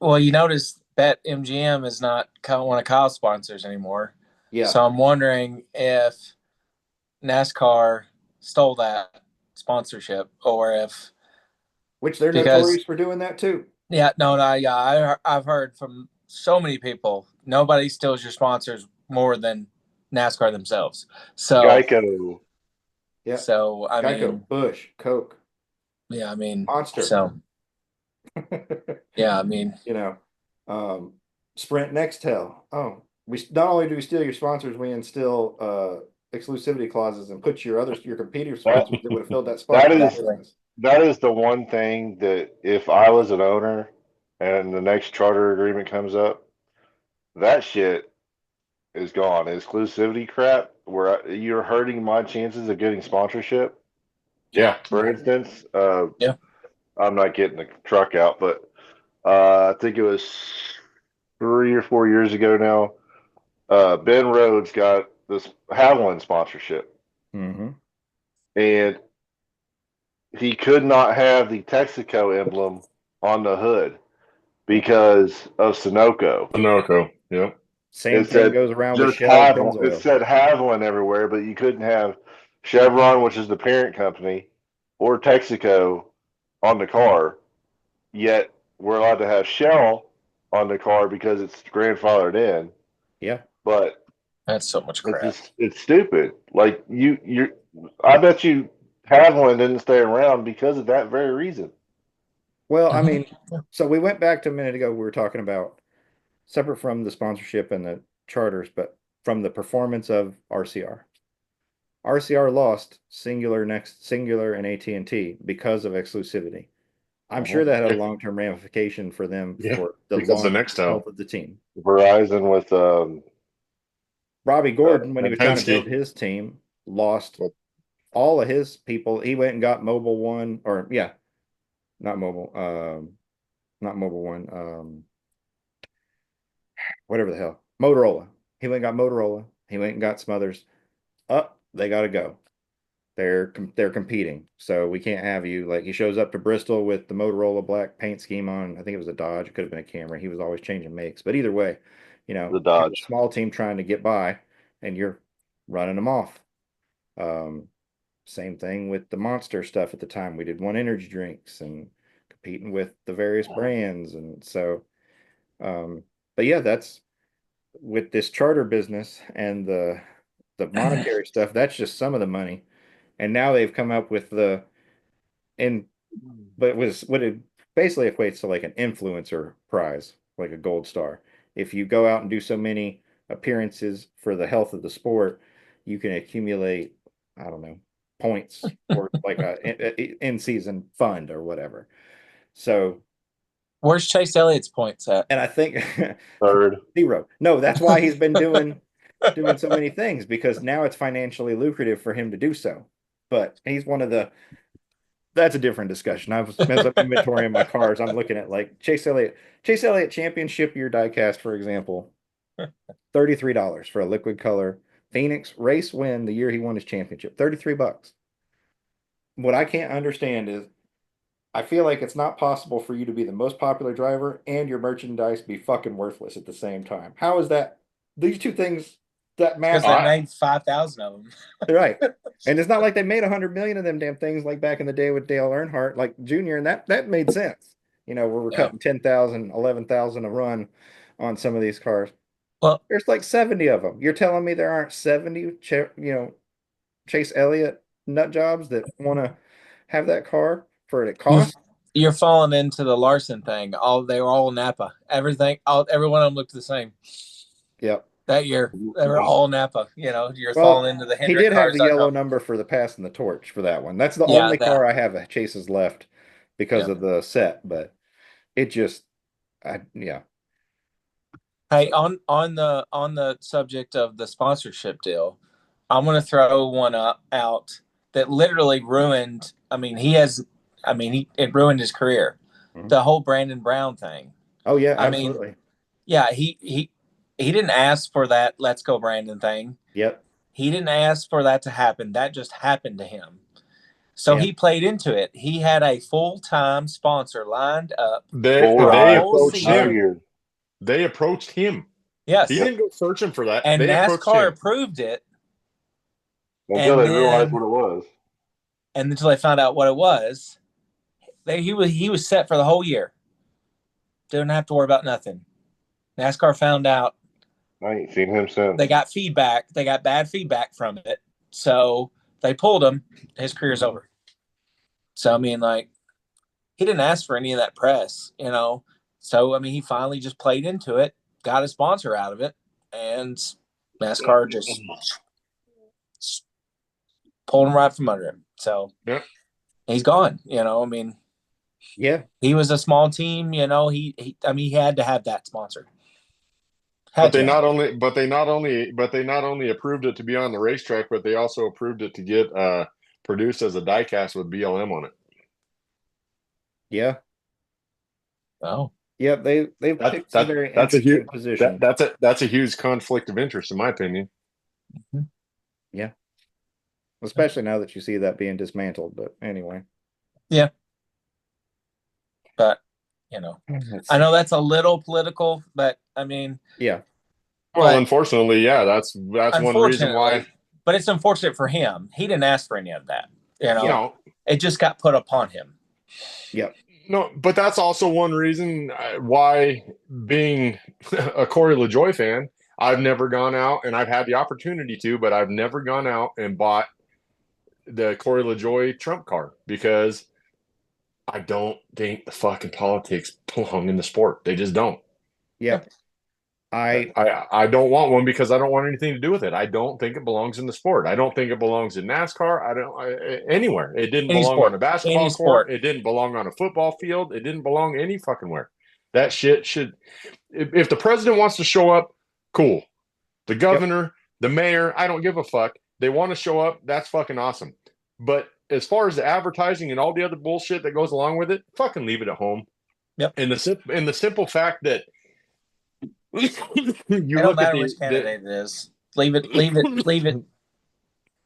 You notice Bet MGM is not one of Kyle's sponsors anymore.
Yeah.
So I'm wondering if NASCAR stole that sponsorship, or if,
which they're notorious for doing that too.
Yeah, I've heard from so many people, nobody steals your sponsors more than NASCAR themselves. So
Geico.
Yeah.
So
Geico, Bush, Coke.
Yeah, I mean
Monster.
So yeah, I mean,
Sprint, Nextel. Oh, we not only do we steal your sponsors, we instill exclusivity clauses and put your competing sponsors that would have filled that spot.
That is the one thing that if I was an owner and the next charter agreement comes up, that shit is gone. Exclusivity crap, where you're hurting my chances of getting sponsorship.
Yeah.
For instance,
yeah.
I'm not getting the truck out, but I think it was 3 or 4 years ago now. Ben Rhodes got this Havoline sponsorship.
Mm-hmm.
And he could not have the Texaco emblem on the hood because of Sunoco.
Sunoco, yep.
Same thing goes around with Shell.
It said Havoline everywhere, but you couldn't have Chevron, which is the parent company, or Texaco on the car. Yet we're allowed to have Shell on the car because it's grandfathered in.
Yeah.
But
That's so much crap.
it's stupid. Like I bet you Haviland didn't stay around because of that very reason.
Well, I mean, so we went back to a minute ago. We were talking about separate from the sponsorship and the charters, but from the performance of RCR. RCR lost Singular and AT&T because of exclusivity. I'm sure that had a long-term ramification for them for the
because the
long
next
health of the team.
Verizon with
Robbie Gordon, when he was trying to build
Penske.
his team, lost all of his people. He went and got Mobile One, or yeah, not Mobile, not Mobile One, whatever the hell, Motorola. He went and got Motorola. He went and got some others. Up, they got to go. They're competing, so we can't have you. Like, he shows up to Bristol with the Motorola black paint scheme on. I think it was a Dodge. It could have been a Camry. He was always changing makes, but either way,
the
you're a
Dodge.
small team trying to get by, and you're running them off. Same thing with the Monster stuff at the time. We did One energy drinks and competing with the various brands, and so. But yeah, that's with this charter business and the monetary stuff. That's just some of the money. And now they've come up with but it was what it basically equates to like an influencer prize, like a gold star. If you go out and do so many appearances for the health of the sport, you can accumulate, I don't know, points or like a in season fund or whatever. So,
Where's Chase Elliott's points at?
and I think
Third.
0. No, that's why he's been doing so many things, because now it's financially lucrative for him to do so. But he's one of the that's a different discussion. As I'm inventorying my cars, I'm looking at like Chase Elliott Championship Year diecast, for example, $33 for a liquid color Phoenix race win the year he won his championship. $33. What I can't understand is I feel like it's not possible for you to be the most popular driver and your merchandise be fucking worthless at the same time. How is that? These two things that
Because
matter.
they made 5,000 of them.
Right. And it's not like they made 100 million of them damn things like back in the day with Dale Earnhardt, like Junior, and that made sense. Where we're cutting 10,000, 11,000 a run on some of these cars.
Well,
there's like 70 of them. You're telling me there aren't 70, Chase Elliott nut jobs that want to have that car for it cost?
You're falling into the Larson thing. They were all Napa. Every one of them looked the same.
Yep.
That year, they were all Napa. You're
Well,
falling into the
he did have the yellow
HendrickCars.com.
number for the pass and the torch for that one. That's the only car I have Chase's left because of the set, but it just, yeah.
Hey, on the subject of the sponsorship deal, I'm going to throw one out that literally ruined. It ruined his career.
Mhm.
The whole Brandon Brown thing.
Oh yeah, absolutely.
Yeah, he didn't ask for that "Let's Go Brandon" thing.
Yep.
He didn't ask for that to happen. That just happened to him. So he played into it. He had a full-time sponsor lined up.
They approached him.
Yes.
He didn't go searching for that.
And
they
NASCAR approved it.
Until they realized what it was.
And until they found out what it was, he was set for the whole year. Didn't have to worry about nothing. NASCAR found out.
I ain't seen him since.
They got feedback. They got bad feedback from it. So they pulled him. His career's over. So, he didn't ask for any of that press, So, he finally just played into it, got a sponsor out of it, and NASCAR just pulled him right from under him. So, he's gone,
Yeah.
He was a small team, he had to have that sponsor.
But they not only approved it to be on the racetrack, but they also approved it to get produced as a diecast with BLM on it.
Yeah.
Oh.
Yep, they've picked a very interesting position.
That's a huge conflict of interest, in my opinion.
Mm-hmm.
Yeah. Especially now that you see that being dismantled, but anyway.
Yeah. But I know that's a little political, but
yeah.
Well, unfortunately, yeah, that's one reason why.
But it's unfortunate for him. He didn't ask for any of that. It just got put upon him.
Yep.
No, but that's also one reason why, being a Corey LaJoie fan, I've never gone out, and I've had the opportunity to, but I've never gone out and bought the Corey LaJoie Trump car because I don't think the fucking politics belong in the sport. They just don't.
Yeah.
I don't want one because I don't want anything to do with it. I don't think it belongs in the sport. I don't think it belongs in NASCAR. Anywhere. It didn't
Any
belong
sport.
on a basketball
Any
court.
sport.
It didn't belong on a football field. It didn't belong any fucking where. That shit should. If the president wants to show up, cool. The governor, the mayor, I don't give a fuck. They want to show up. That's fucking awesome. But as far as the advertising and all the other bullshit that goes along with it, fucking leave it at home.
Yep.
And the simple fact that you
It don't matter which candidate it is. Leave it.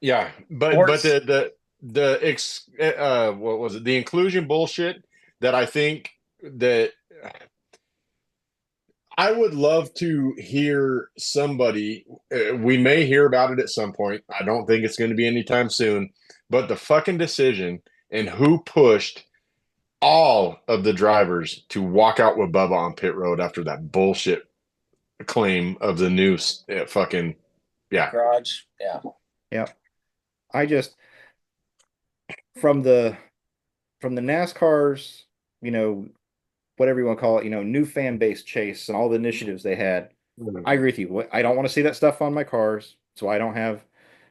Yeah, but
Sports.
what was it? The inclusion bullshit that I think that I would love to hear somebody. We may hear about it at some point. I don't think it's going to be anytime soon. But the fucking decision and who pushed all of the drivers to walk out with Bubba on pit road after that bullshit claim of the noose fucking
Garage.
Yeah. I just from the NASCAR's, whatever you want to call it, new fan base chase and all the initiatives they had. I agree with you. I don't want to see that stuff on my cars. So I don't have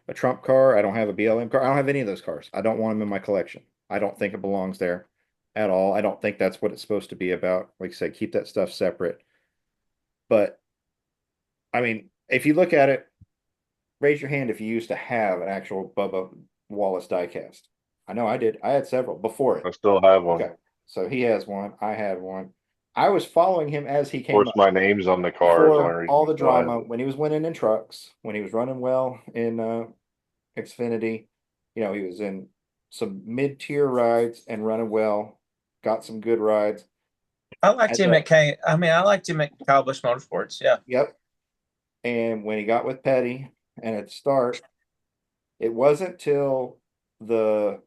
a Trump car. I don't have a BLM car. I don't have any of those cars. I don't want them in my collection. I don't think it belongs there at all. I don't think that's what it's supposed to be about. Like I said, keep that stuff separate. But I mean, if you look at it, raise your hand if you used to have an actual Bubba Wallace diecast. I know I did. I had several before it.
I still have one.
Okay. So he has one. I had one. I was following him as he
Of
came
course,
up.
my name's on the car.
Before all the drama, when he was winning in trucks, when he was running well in Xfinity, he was in some mid-tier rides and running well, got some good rides.
I liked him at Kyle Busch Motorsports. Yeah.
Yep. And when he got with Petty and at start, it wasn't till the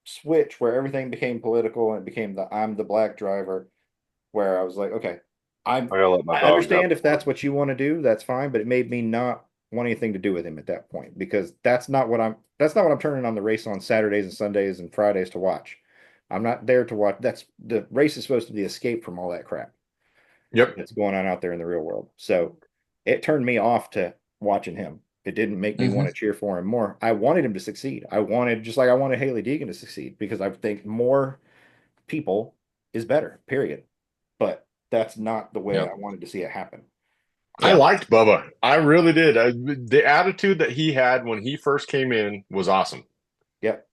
switch where everything became political and it became I'm the black driver, where I was like, okay, I understand if that's what you want to do, that's fine, but it made me not want anything to do with him at that point, because that's not what I'm turning on the race on Saturdays and Sundays and Fridays to watch. I'm not there to watch. The race is supposed to be escape from all that crap.
Yep.
That's going on out there in the real world. So it turned me off to watching him. It didn't make me want to cheer for him more. I wanted him to succeed. Just like I wanted Haley Deegan to succeed, because I think more people is better, period. But that's not the way I wanted to see it happen.
I liked Bubba. I really did. The attitude that he had when he first came in was awesome.
Yep.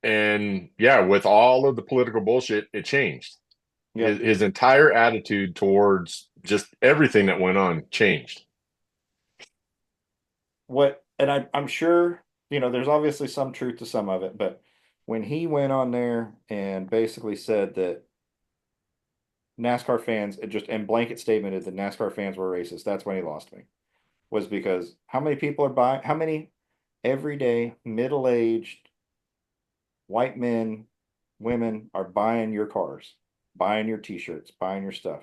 And with all of the political bullshit, it changed.
Yep.
His entire attitude towards just everything that went on changed.
I'm sure, there's obviously some truth to some of it, but when he went on there and basically said that NASCAR fans, and blanket statement that NASCAR fans were racist, that's when he lost me. Was because how many everyday middle-aged white men, women are buying your cars, buying your t-shirts, buying your stuff.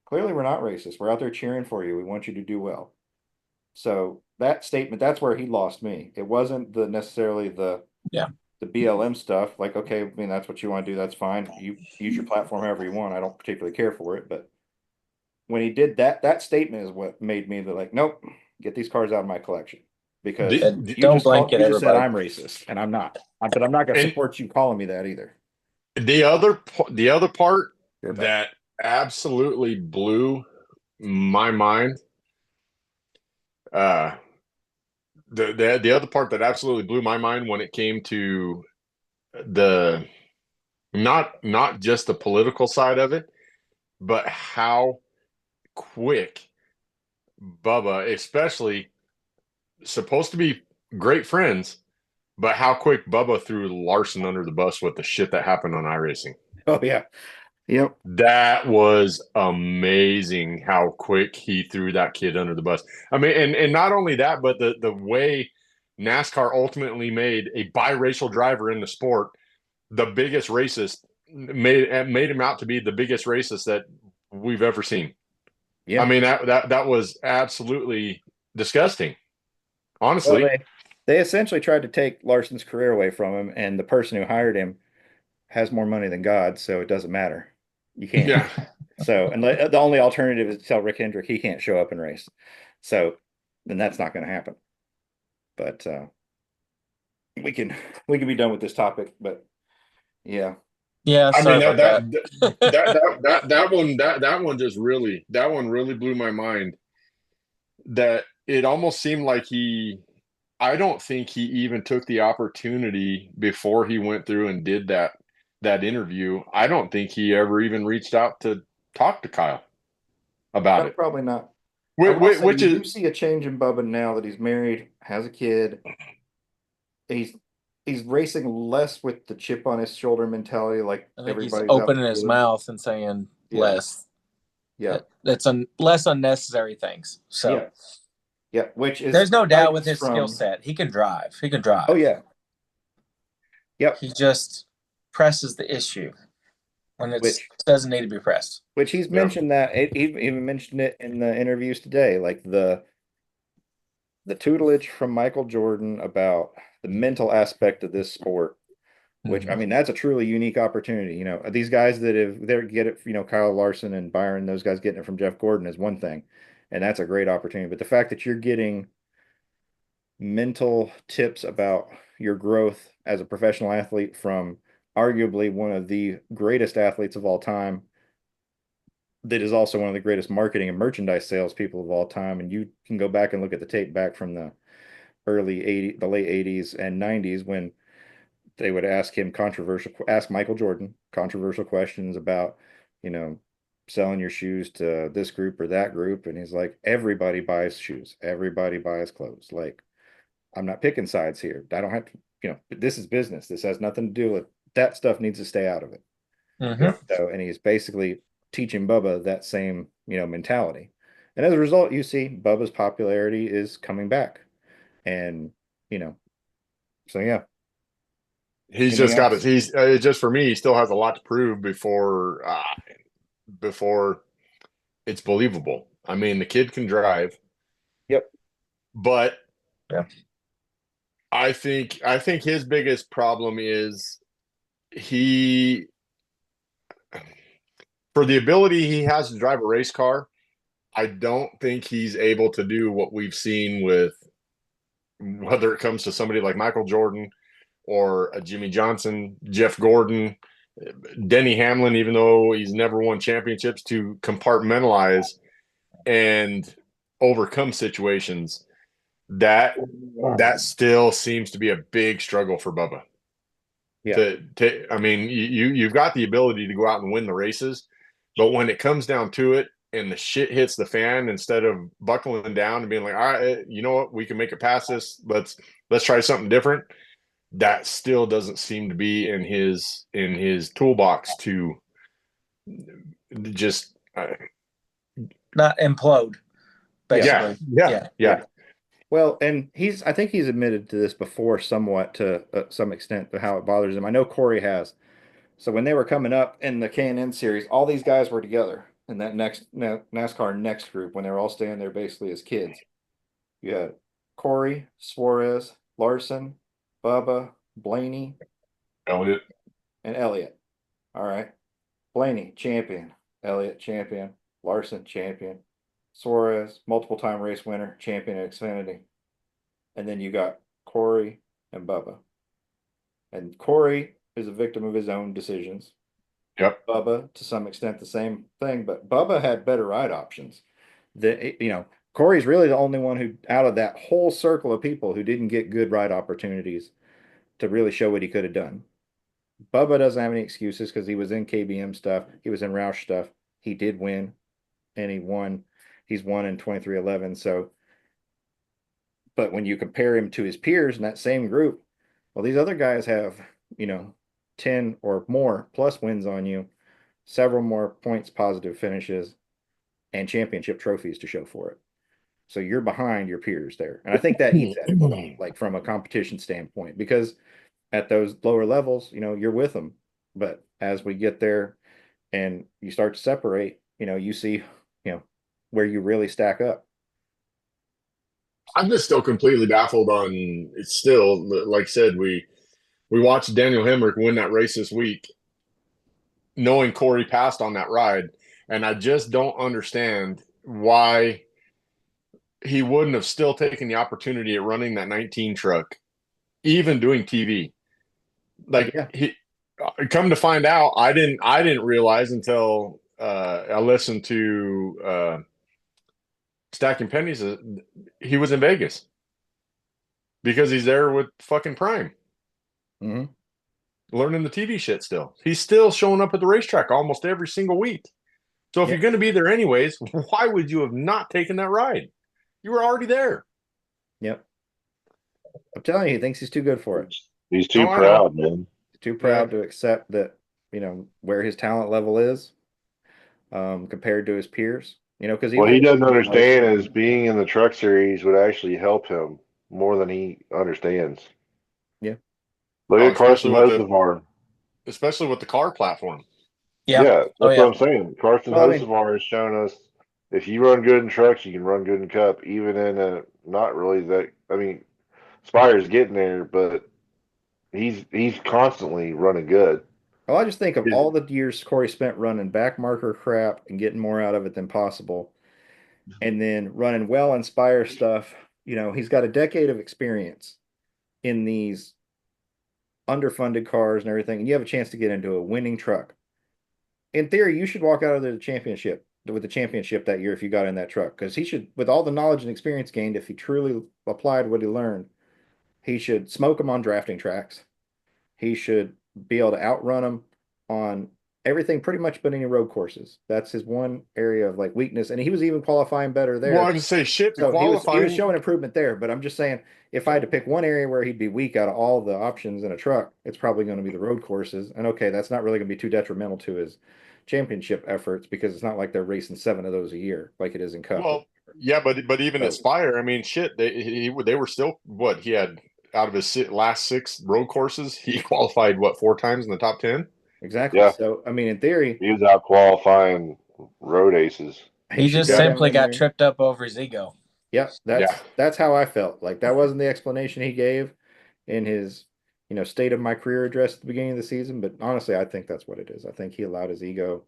Clearly we're not racist. We're out there cheering for you. We want you to do well. So that statement, that's where he lost me. It wasn't necessarily the BLM stuff. Like, okay, I mean, that's what you want to do. That's fine. You use your platform however you want. I don't particularly care for it. But when he did that statement is what made me like, nope, get these cars out of my collection. Because you just said I'm racist, and I'm not. But I'm not going to support you calling me that either.
The other part that absolutely blew my mind, the other part that absolutely blew my mind when it came to the not just the political side of it, but how quick Bubba, especially supposed to be great friends, but how quick Bubba threw Larson under the bus with the shit that happened on iRacing.
Oh yeah. Yep.
That was amazing how quick he threw that kid under the bus. I mean, and not only that, but the way NASCAR ultimately made a biracial driver in the sport the biggest racist, made him out to be the biggest racist that we've ever seen.
Yeah.
I mean, that was absolutely disgusting.
Well,
Honestly.
they essentially tried to take Larson's career away from him, and the person who hired him has more money than God, so it doesn't matter. You can't.
Yeah.
So, and the only alternative is to tell Rick Hendrick he can't show up and race. So, then that's not going to happen. But we can be done with this topic. But yeah,
Yeah,
I mean
sorry about
that one just really blew my mind. That it almost seemed like I don't think he even took the opportunity before he went through and did that interview. I don't think he ever even reaced out to talk to Kyle about
no,
it.
probably not. I will say
Which
you do
is
see a change in Bubba now that he's married, has a kid. He's he's racing less with the chip on his shoulder mentality, like
I think he's
everybody's out
opening
to
his
get him.
mouth and saying
Yeah,
less.
yeah,
That's less unnecessary things. So
yeah, yeah. Which is
there's no doubt with
guidance
his skill
from.
set. He can drive. He can drive.
Oh yeah, yep.
He just presses the issue when it
Which
doesn't need to be pressed.
he's
Yeah.
mentioned that he even mentioned it in the interviews today, like the tutelage from Michael Jordan about the mental aspect of this sport. Which I mean, that's a truly unique opportunity. You know, these guys that have they get it, you know, Kyle Larson and Byron, those guys getting it from Jeff Gordon is one thing, and that's a great opportunity. But the fact that you're getting mental tips about your growth as a professional athlete from arguably one of the greatest athletes of all time, that is also one of the greatest marketing and merchandise sales people of all time, and you can go back and look at the tape back from the the late 80s and 90s when they would ask Michael Jordan controversial questions about, you know, selling your shoes to this group or that group. And he's like, everybody buys shoes, everybody buys clothes. Like, I'm not picking sides here. I don't have to, you know, this is business. This has nothing to do with that stuff, needs to stay out of it.
Yeah.
So, and he's basically teaching Bubba that same, you know, mentality. And as a result, you see Bubba's popularity is coming back. And, you know, so yeah.
He's
Anything
just got
else?
it. He's just for me. He still has a lot to prove before it's believable. I mean, the kid can drive,
Yep.
but
Yeah.
I think his biggest problem is he, for the ability he has to drive a race car, I don't think he's able to do what we've seen with, whether it comes to somebody like Michael Jordan or a Jimmy Johnson, Jeff Gordon, Denny Hamlin, even though he's never won championships, to compartmentalize and overcome situations. That still seems to be a big struggle for Bubba.
Yeah.
I mean, you've got the ability to go out and win the races, but when it comes down to it and the shit hits the fan, instead of buckling down and being like, all right, you know what, we can make it past this. Let's try something different. That still doesn't seem to be in his toolbox to just
Not implode, basically.
Yeah.
Well, and I think he's admitted to this before somewhat to some extent to how it bothers him. I know Corey has. So when they were coming up in the K&N series, all these guys were together in that NASCAR next group when they were all staying there basically as kids. You had Corey, Suarez, Larson, Bubba, Blaney,
Elliott.
and Elliott. All right. Blaney, champion. Elliott, champion. Larson, champion. Suarez, multiple time race winner, champion at Xfinity. And then you got Corey and Bubba. And Corey is a victim of his own decisions.
Yep.
Bubba, to some extent, the same thing, but Bubba had better ride options. You know, Corey's really the only one who, out of that whole circle of people, who didn't get good ride opportunities to really show what he could have done. Bubba doesn't have any excuses because he was in KBM stuff, he was in Roush stuff. He did win, and he won. He's won in 23XI. So, but when you compare him to his peers in that same group, well, these other guys have, you know, 10 or more plus wins on you, several more points, positive finishes, and championship trophies to show for it. So you're behind your peers there. And I think that eats at him, like from a competition standpoint, because at those lower levels, you know, you're with them. But as we get there and you start to separate, you know, you see, you know, where you really stack up.
I'm just still completely baffled on it's still, like I said, we watched Daniel Hemrick win that race this week, knowing Corey passed on that ride. And I just don't understand why he wouldn't have still taken the opportunity at running that 19 truck, even doing TV. Like
Yeah.
he come to find out, I didn't realize until I listened to Stacking Pennies. He was in Vegas because he's there with fucking Prime,
Mm-hmm.
learning the TV shit. Still, he's still showing up at the racetrack almost every single week. So if
Yeah.
you're going to be there anyways, why would you have not taken that ride? You were already there.
Yep. I'm telling you, he thinks he's too good for it.
He's too
Oh, I
proud, man.
He's too proud to accept that, where his talent level is, compared to his peers. Because
What he doesn't understand is being in the truck series would actually help him more than he understands.
Yeah.
Look
Oh,
at Carson Hocevar.
especially with the car platform.
Yeah, that's
Oh,
what I'm saying. Carson
Well, I mean-
Hocevar has shown us if you run good in trucks, you can run good in Cup, even in a not really that. I mean, Spire's getting there, but he's constantly running good.
Well, I just think of all the years Corey spent running back marker crap and getting more out of it than possible, and then running well Inspire stuff. He's got a decade of experience in these underfunded cars and everything, and you have a chance to get into a winning truck. In theory, you should walk out of the championship with the championship that year if you got in that truck, because he should, with all the knowledge and experience gained, if he truly applied what he learned, he should smoke them on drafting tracks. He should be able to outrun them on everything pretty much but any road courses. That's his one area of like weakness. And he was even qualifying better there.
Well, I just say shit.
So
Qualifying.
he was showing improvement there. But I'm just saying, if I had to pick one area where he'd be weak out of all the options in a truck, it's probably going to be the road courses. And okay, that's not really going to be too detrimental to his championship efforts because it's not like they're racing 7 of those a year like it is in Cup.
Well, yeah, but even at Spire, I mean, shit, they were still what he had out of his last 6 road courses. He qualified 4 times in the top 10.
Exactly.
Yeah.
So I mean, in theory,
He was out qualifying road aces.
He just simply got tripped up over his ego.
Yep, that's how I felt. Like that wasn't the explanation he gave in his, state of my career address at the beginning of the season. But honestly, I think that's what it is. I think he allowed his ego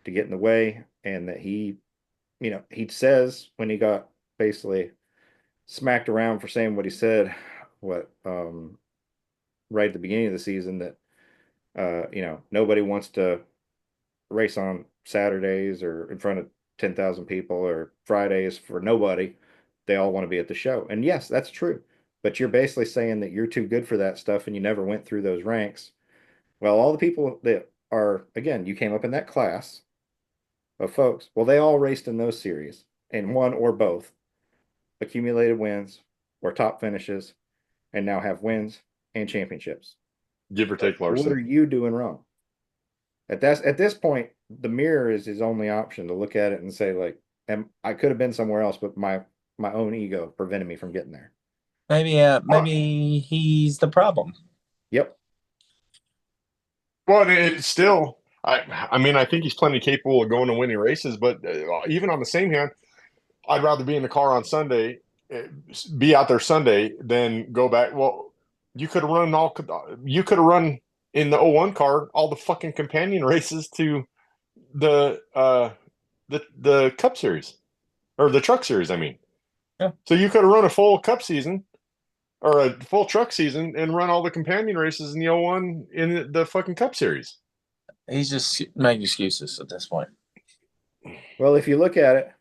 to get in the way, and that he says when he got basically smacked around for saying what he said, right at the beginning of the season that nobody wants to race on Saturdays or in front of 10,000 people or Fridays for nobody. They all want to be at the show. And yes, that's true. But you're basically saying that you're too good for that stuff and you never went through those ranks. Well, all the people that are, again, you came up in that class of folks. Well, they all raced in those series and one or both accumulated wins or top finishes and now have wins and championships.
Give or take, Larson.
What are you doing wrong? At this point, the mirror is his only option to look at it and say, like, I could have been somewhere else, but my own ego prevented me from getting there.
Maybe he's the problem.
Yep.
Well, it's still. I mean, I think he's plenty capable of going and winning races, but even on the same hand, I'd rather be in the car on Sunday, be out there Sunday, than go back. Well, you could have run in the 01 car all the fucking companion races to the Cup Series or the Truck Series. I mean,
yeah.
So you could have run a full Cup season or a full truck season and run all the companion races in the 01 in the fucking Cup Series.
He's just making excuses at this point.
Well, if you look at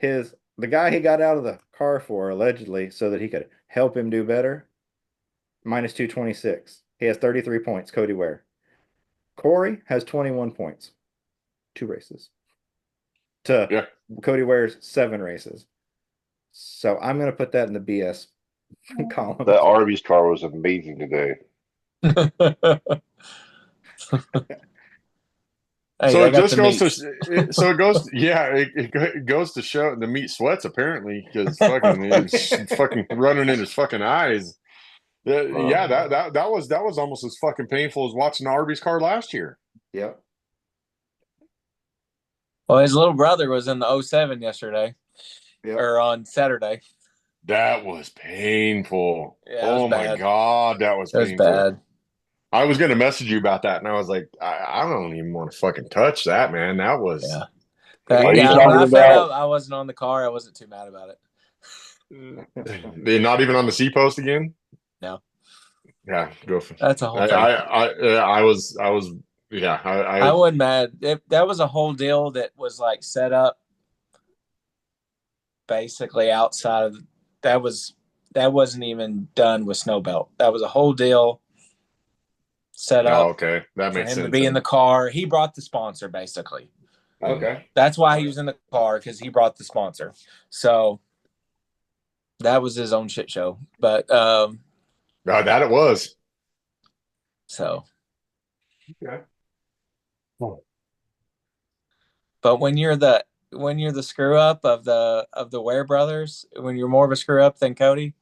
it, the guy he got out of the car for allegedly so that he could help him do better, minus 226. He has 33 points, Cody Ware. Corey has 21 points, 2 races. Cody Ware's 7 races. So I'm going to put that in the BS column.
That Arby's car was amazing today.
Hey,
so it just goes to it goes to show the meat sweats apparently because fucking running in his fucking eyes. That was almost as fucking painful as watching the Arby's car last year.
Yep.
Well, his little brother was in the 07 yesterday
Yep.
or on Saturday.
That was painful.
Yeah, it was
Oh my
bad.
God, that was
It was
painful.
bad.
I was gonna message you about that, and I was like, I don't even want to fucking touch that, man. That was
Yeah.
Are you
When
talking
I found
about-
out I wasn't on the car, I wasn't too mad about it.
they're not even on the C post again.
No.
Yeah, go for
That's a whole thing.
I was yeah,
I wasn't mad. That was a whole deal that was like set up basically outside of that wasn't even done with Snowbelt. That was a whole deal set up
okay, that
for
makes
him
sense.
to be in the car. He brought the sponsor basically.
Okay.
That's why he was in the car, because he brought the sponsor. So that was his own shit show. But
That it was.
so
Okay.
but when you're the screw up of the Ware brothers, when you're more of a screw up than Cody,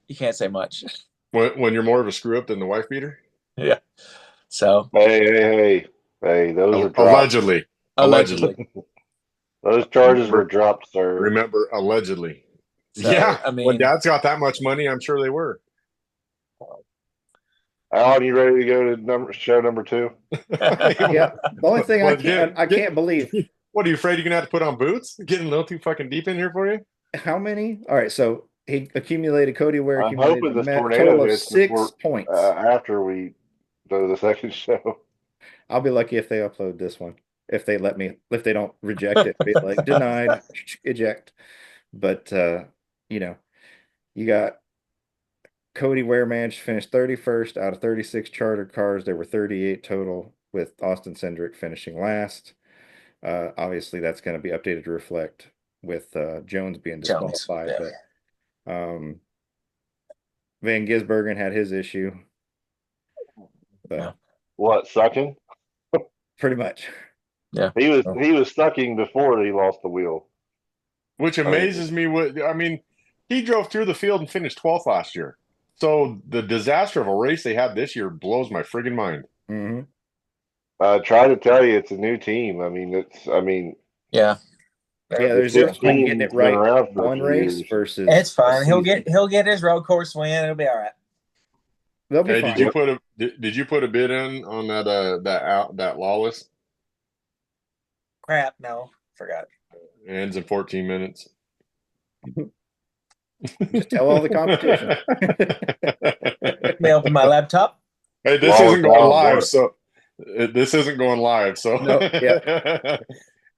you can't say much.
When you're more of a screw up than the wife beater.
Yeah. So
Hey, those are dropped.
Allegedly.
Those charges
Remember-
were dropped, sir.
Remember, allegedly.
So,
yeah,
I mean,
when Dad's got that much money, I'm sure they were.
Alan, you ready to go to show number 2?
Yeah. The only thing I can't believe.
What, are you afraid you're gonna have to put on boots? Getting a little too fucking deep in here for you?
How many? All right, so he accumulated Cody Ware
I'm
accumulated
hoping this
a
tornado
total of
hits
6
before-
points.
After we go to the second show.
I'll be lucky if they upload this one. If they don't reject it, be like denied, eject. But you got Cody Ware managed to finish 31st out of 36 charter cars. There were 38 total, with Austin Cindric finishing last. Obviously, that's going to be updated to reflect with Jones being disqualified.
yeah.
But Van Gisbergen had his issue. But
Yeah.
What, sucking?
pretty much.
Yeah.
He was sucking before he lost the wheel.
Which amazes me. He drove through the field and finished 12th last year. So the disaster of a race they had this year blows my friggin' mind.
Mm-hmm.
Try to tell you, it's a new team.
Yeah.
Yeah, there's
this
difference between
team
getting
has
it right
been around for a
one
few
race
years.
versus
It's fine.
a
He'll
season.
get his road course win. It'll be all right.
They'll be
Hey,
fine.
did you put a bid in on that lawless?
Crap, no. Forgot.
It ends in 14 minutes.
Just tell all the competition.
Let me open my laptop.
Hey, this
Long
isn't going
time
live,
work.
so this isn't going live. So
No, yeah.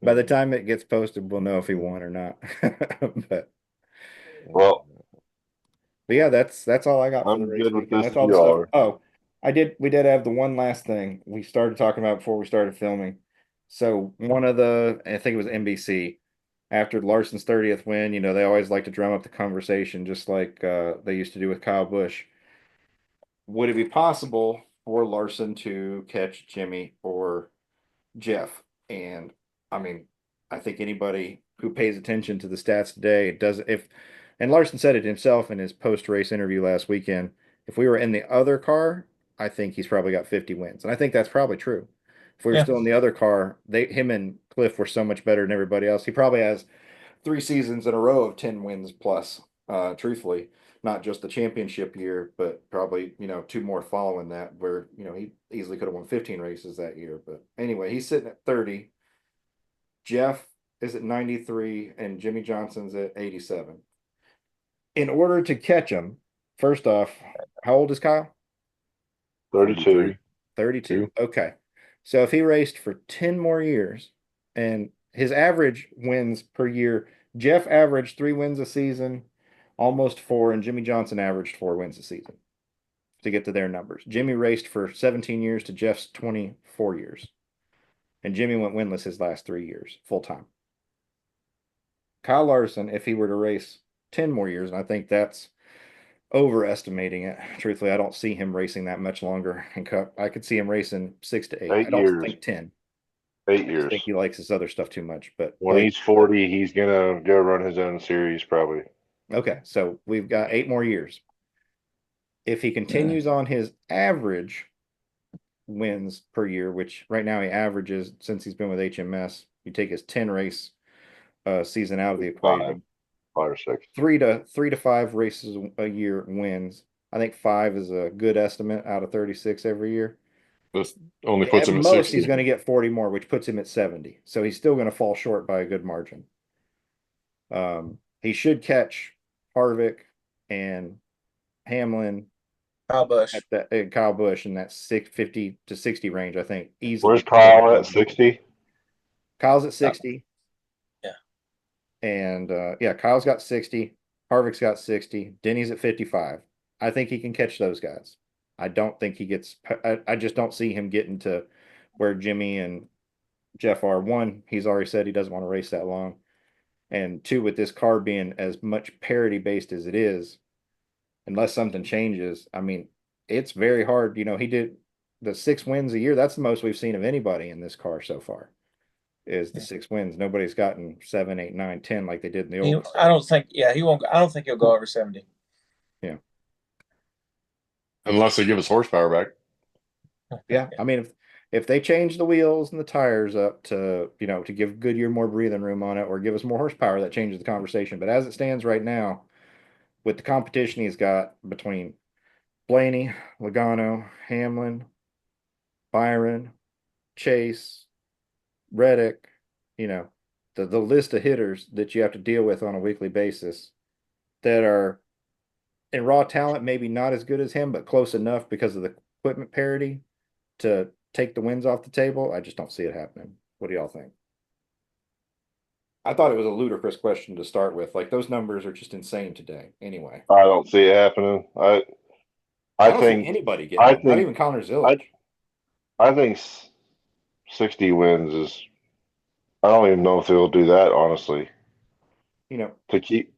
By the time it gets posted, we'll know if he won or not. but
Well,
yeah, that's all I got for
I'm
the race
good with
weekend.
this
That's all
if
the
you
stuff.
are.
Oh, we did have the one last thing we started talking about before we started filming. So one of I think it was NBC, after Larson's 30th win, they always like to drum up the conversation, just like they used to do with Kyle Busch. Would it be possible for Larson to catch Jimmy or Jeff? And I mean, I think anybody who pays attention to the stats today and Larson said it himself in his post-race interview last weekend, if we were in the other car, I think he's probably got 50 wins. And I think that's probably true. If we were still in the other car, him and Cliff were so much better than everybody else. He probably has 3 seasons in a row of 10 wins plus, truthfully, not just the championship year, but probably, 2 more following that, where, he easily could have won 15 races that year. But anyway, he's sitting at 30. Jeff is at 93 and Jimmy Johnson's at 87. In order to catch him, first off, how old is Kyle?
32.
32. Okay. So if he raced for 10 more years and his average wins per year, Jeff averaged 3 wins a season, almost 4, and Jimmy Johnson averaged 4 wins a season to get to their numbers. Jimmy raced for 17 years to Jeff's 24 years. And Jimmy went winless his last 3 years, full time. Kyle Larson, if he were to race 10 more years, and I think that's overestimating it. Truthfully, I don't see him racing that much longer in Cup. I could see him racing 6 to 8. I don't
years.
think 10.
8
I
years.
think he likes his other stuff too much. But
When he's 40, he's gonna go run his own series probably.
okay, so we've got 8 more years. If he continues on his average wins per year, which right now he averages, since he's been with HMS, You take his 10 race season out of the
Five
equation.
or six.
3 to 5 races a year wins. I think 5 is a good estimate out of 36 every year.
This only puts
At
him at
most,
60.
he's going to get 40 more, which puts him at 70. So he's still going to fall short by a good margin. He should catch Harvick and Hamlin
Kyle Busch.
at that and Kyle Busch in that 650 to 60 range, I think, easily.
Where's Kyle at 60?
Kyle's at 60.
Yeah.
And Kyle's got 60. Harvick's got 60. Denny's at 55. I think he can catch those guys. I don't think he gets, I just don't see him getting to where Jimmy and Jeff are. One, he's already said he doesn't want to race that long. And two, with this car being as much parity based as it is, unless something changes, I mean, it's very hard. You know, he did the 6 wins a year. That's the most we've seen of anybody in this car so far. Is the 6 wins. Nobody's gotten 7, 8, 9, 10 like they did in the old.
I don't think. Yeah, he won't. I don't think he'll go over 70.
Yeah.
Unless they give us horsepower back.
Yeah. I mean, if they change the wheels and the tires up to, you know, to give Goodyear more breathing room on it or give us more horsepower, that changes the conversation. But as it stands right now, with the competition he's got between Blaney, Logano, Hamlin, Byron, Chase, Reddick, you know, the list of hitters that you have to deal with on a weekly basis that are in raw talent, maybe not as good as him, but close enough because of the equipment parity to take the wins off the table. I just don't see it happening. What do y'all think? I thought it was a ludicrous question to start with. Like, those numbers are just insane today. Anyway,
I don't see it happening. I
don't
think
see anybody getting it. Not even Connor Zillich.
I think 60 wins is. I don't even know if he'll do that, honestly.
You know,
to keep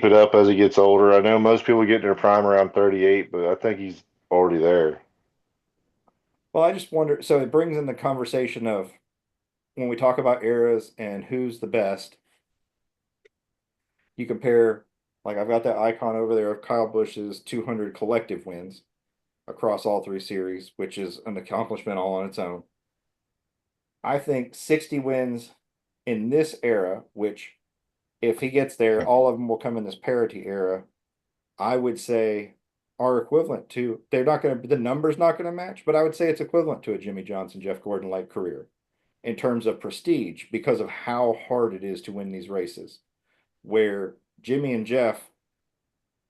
it up as he gets older. I know most people get in their prime around 38, but I think he's already there.
well, I just wonder. So it brings in the conversation of when we talk about eras and who's the best. You compare, like, I've got that icon over there of Kyle Busch's 200 collective wins across all 3 series, which is an accomplishment all on its own. I think 60 wins in this era, which if he gets there, all of them will come in this parity era. I would say are equivalent to, they're not going to, the number's not going to match, but I would say it's equivalent to a Jimmy Johnson, Jeff Gordon like career in terms of prestige because of how hard it is to win these races. Where Jimmy and Jeff,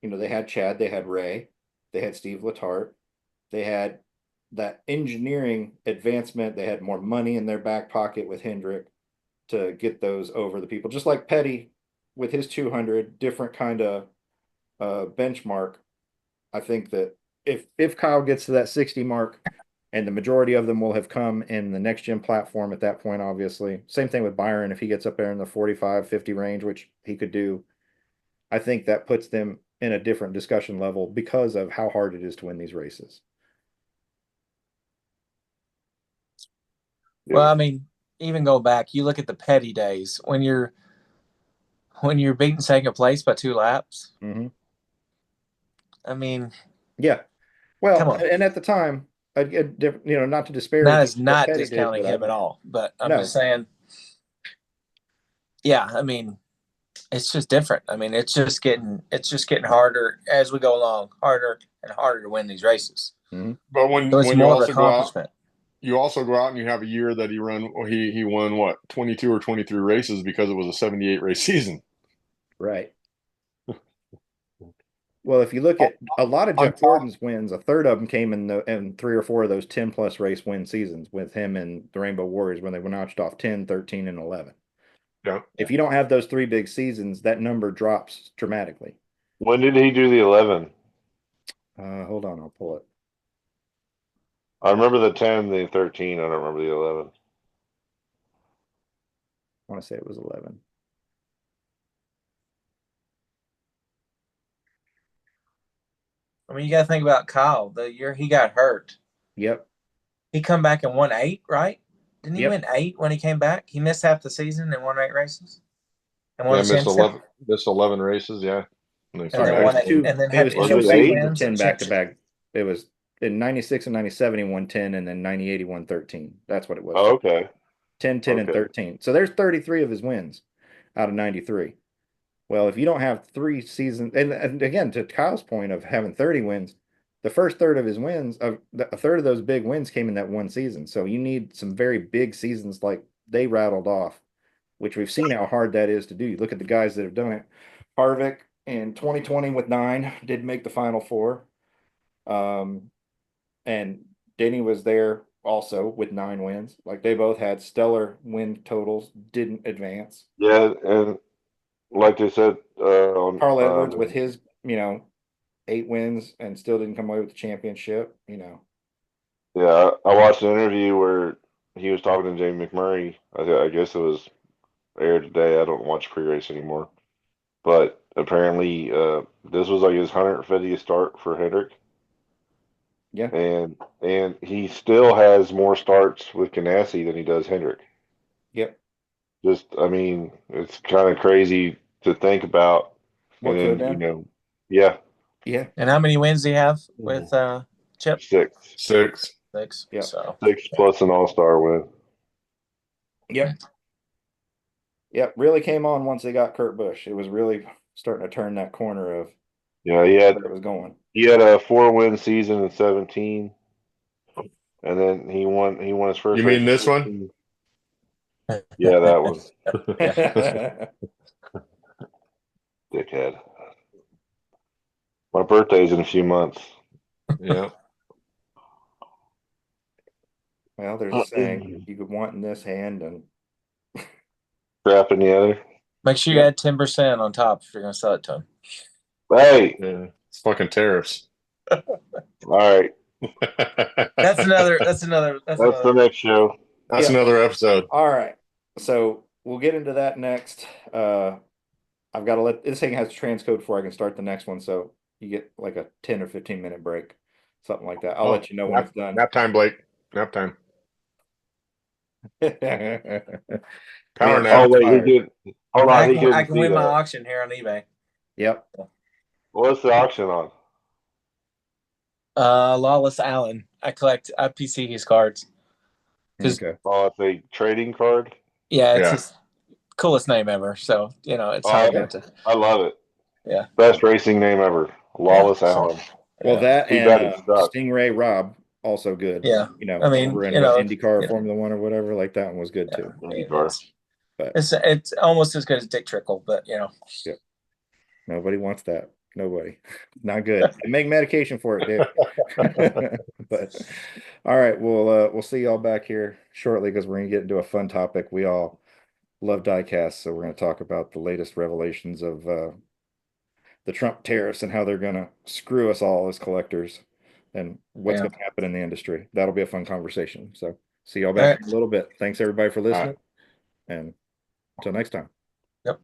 you know, they had Chad, they had Ray, they had Steve Letarte, they had that engineering advancement, they had more money in their back pocket with Hendrick to get those over the people. Just like Petty with his 200, different kind of benchmark. I think that if Kyle gets to that 60 mark, and the majority of them will have come in the next gen platform at that point, obviously. Same thing with Byron. If he gets up there in the 45, 50 range, which he could do, I think that puts them in a different discussion level because of how hard it is to win these races.
Well, I mean, even go back, you look at the Petty days when you're beating second place by 2 laps.
Mm-hmm.
I mean,
yeah. Well, and at the time, I'd get different, you know, not to disparage.
That is not discounting him at all, but I'm just saying, yeah, I mean, it's just different. I mean, it's just getting harder as we go along, harder and harder to win these races.
Mm-hmm.
But when
it's
you
more
also
of an accomplishment.
You also go out and you have a year that he won what 22 or 23 races because it was a 78 race season.
Right. Well, if you look at a lot of Jeff Gordon's wins, a third of them came in 3 or 4 of those 10 plus race win seasons with him and the Rainbow Warriors when they were notched off 10, 13, and 11.
Yeah.
If you don't have those 3 big seasons, that number drops dramatically.
When did he do the 11?
Hold on, I'll pull it.
I remember the 10, the 13. I don't remember the 11.
I want to say it was 11.
I mean, you got to think about Kyle. The year he got hurt.
Yep.
He come back and won 8, right? Didn't he win 8 when he came back? He missed half the season and won 8 races. And won
missed 11 races. Yeah.
And then won 8, and then had 10 back to back. It was in 96 and 97 he won 10, and then 98 he won 13. That's what it was.
Oh, okay.
10, 10, and
Okay.
13. So there's 33 of his wins out of 93. Well, if you don't have 3 seasons, and again, to Kyle's point of having 30 wins, the first third of his wins, a third of those big wins came in that one season. So you need some very big seasons like they rattled off, which we've seen how hard that is to do. You look at the guys that have done it. Harvick in 2020 with 9 did make the final 4. And Denny was there also with 9 wins. Like they both had stellar win totals, didn't advance.
Yeah, and like they said, on
Carl Edwards with his, 8 wins and still didn't come away with the championship,
yeah, I watched an interview where he was talking to Jamie McMurray. I guess it was aired today. I don't watch pre-race anymore, but apparently, this was like his 150th start for Hendrick.
Yeah.
And he still has more starts with Ganassi than he does Hendrick.
Yep.
Just, I mean, it's kind of crazy to think about.
What
And
could
then,
have?
yeah,
Yeah.
And how many wins do you have with Chip?
6.
6.
6.
Yeah.
So
6 plus an all-star win.
Yep. Yep. Really came on once they got Kurt Busch. It was really starting to turn that corner of
Yeah,
where it was going.
he had a 4-win season in 17, and then he won his first
You
race
mean
in
this one?
14. Yeah, that one. Dickhead. My birthday's in a few months.
Yeah.
Well, there's a saying, you could want in this hand and
Crap in the other.
make sure you add 10% on top if you're going to sell it to him.
Hey,
Yeah. It's fucking tariffs.
all right.
That's another. That's
the next show.
That's another episode.
All right. So we'll get into that next. I've got to let this thing has transcode before I can start the next one. So you get like a 10 or 15-minute break, something like that. I'll let you know when it's done.
Nap time, Blake. Nap time. Power
Man,
nap.
Oh wait, he did. Hold on,
I
he
can,
couldn't
I can
see
win my
that.
auction here on eBay.
Yep.
What's the auction on?
Lawless Allen. I PC his cards.
Okay.
Oh, it's a trading card.
Yeah, it's his coolest name ever. So it's hard not to.
I love it.
Yeah.
Best racing name ever. Lawless Allen.
Well, that
Too
and
bad it sucks.
Stingray Rob also good.
Yeah.
I mean, over in IndyCar,
yeah.
Formula One, or whatever, like that one was good too.
But
it's almost as good as Dick Trickle, but
Yep. Nobody wants that. Nobody. Not good. They make medication for it, Dave. But all right, we'll see y'all back here shortly because we're gonna get into a fun topic. We all love diecast, so we're gonna talk about the latest revelations of the Trump tariffs and how they're gonna screw us all as collectors and what's gonna happen in the industry. That'll be a fun conversation. So see y'all back in a little bit. Thanks everybody for listening. And until next time.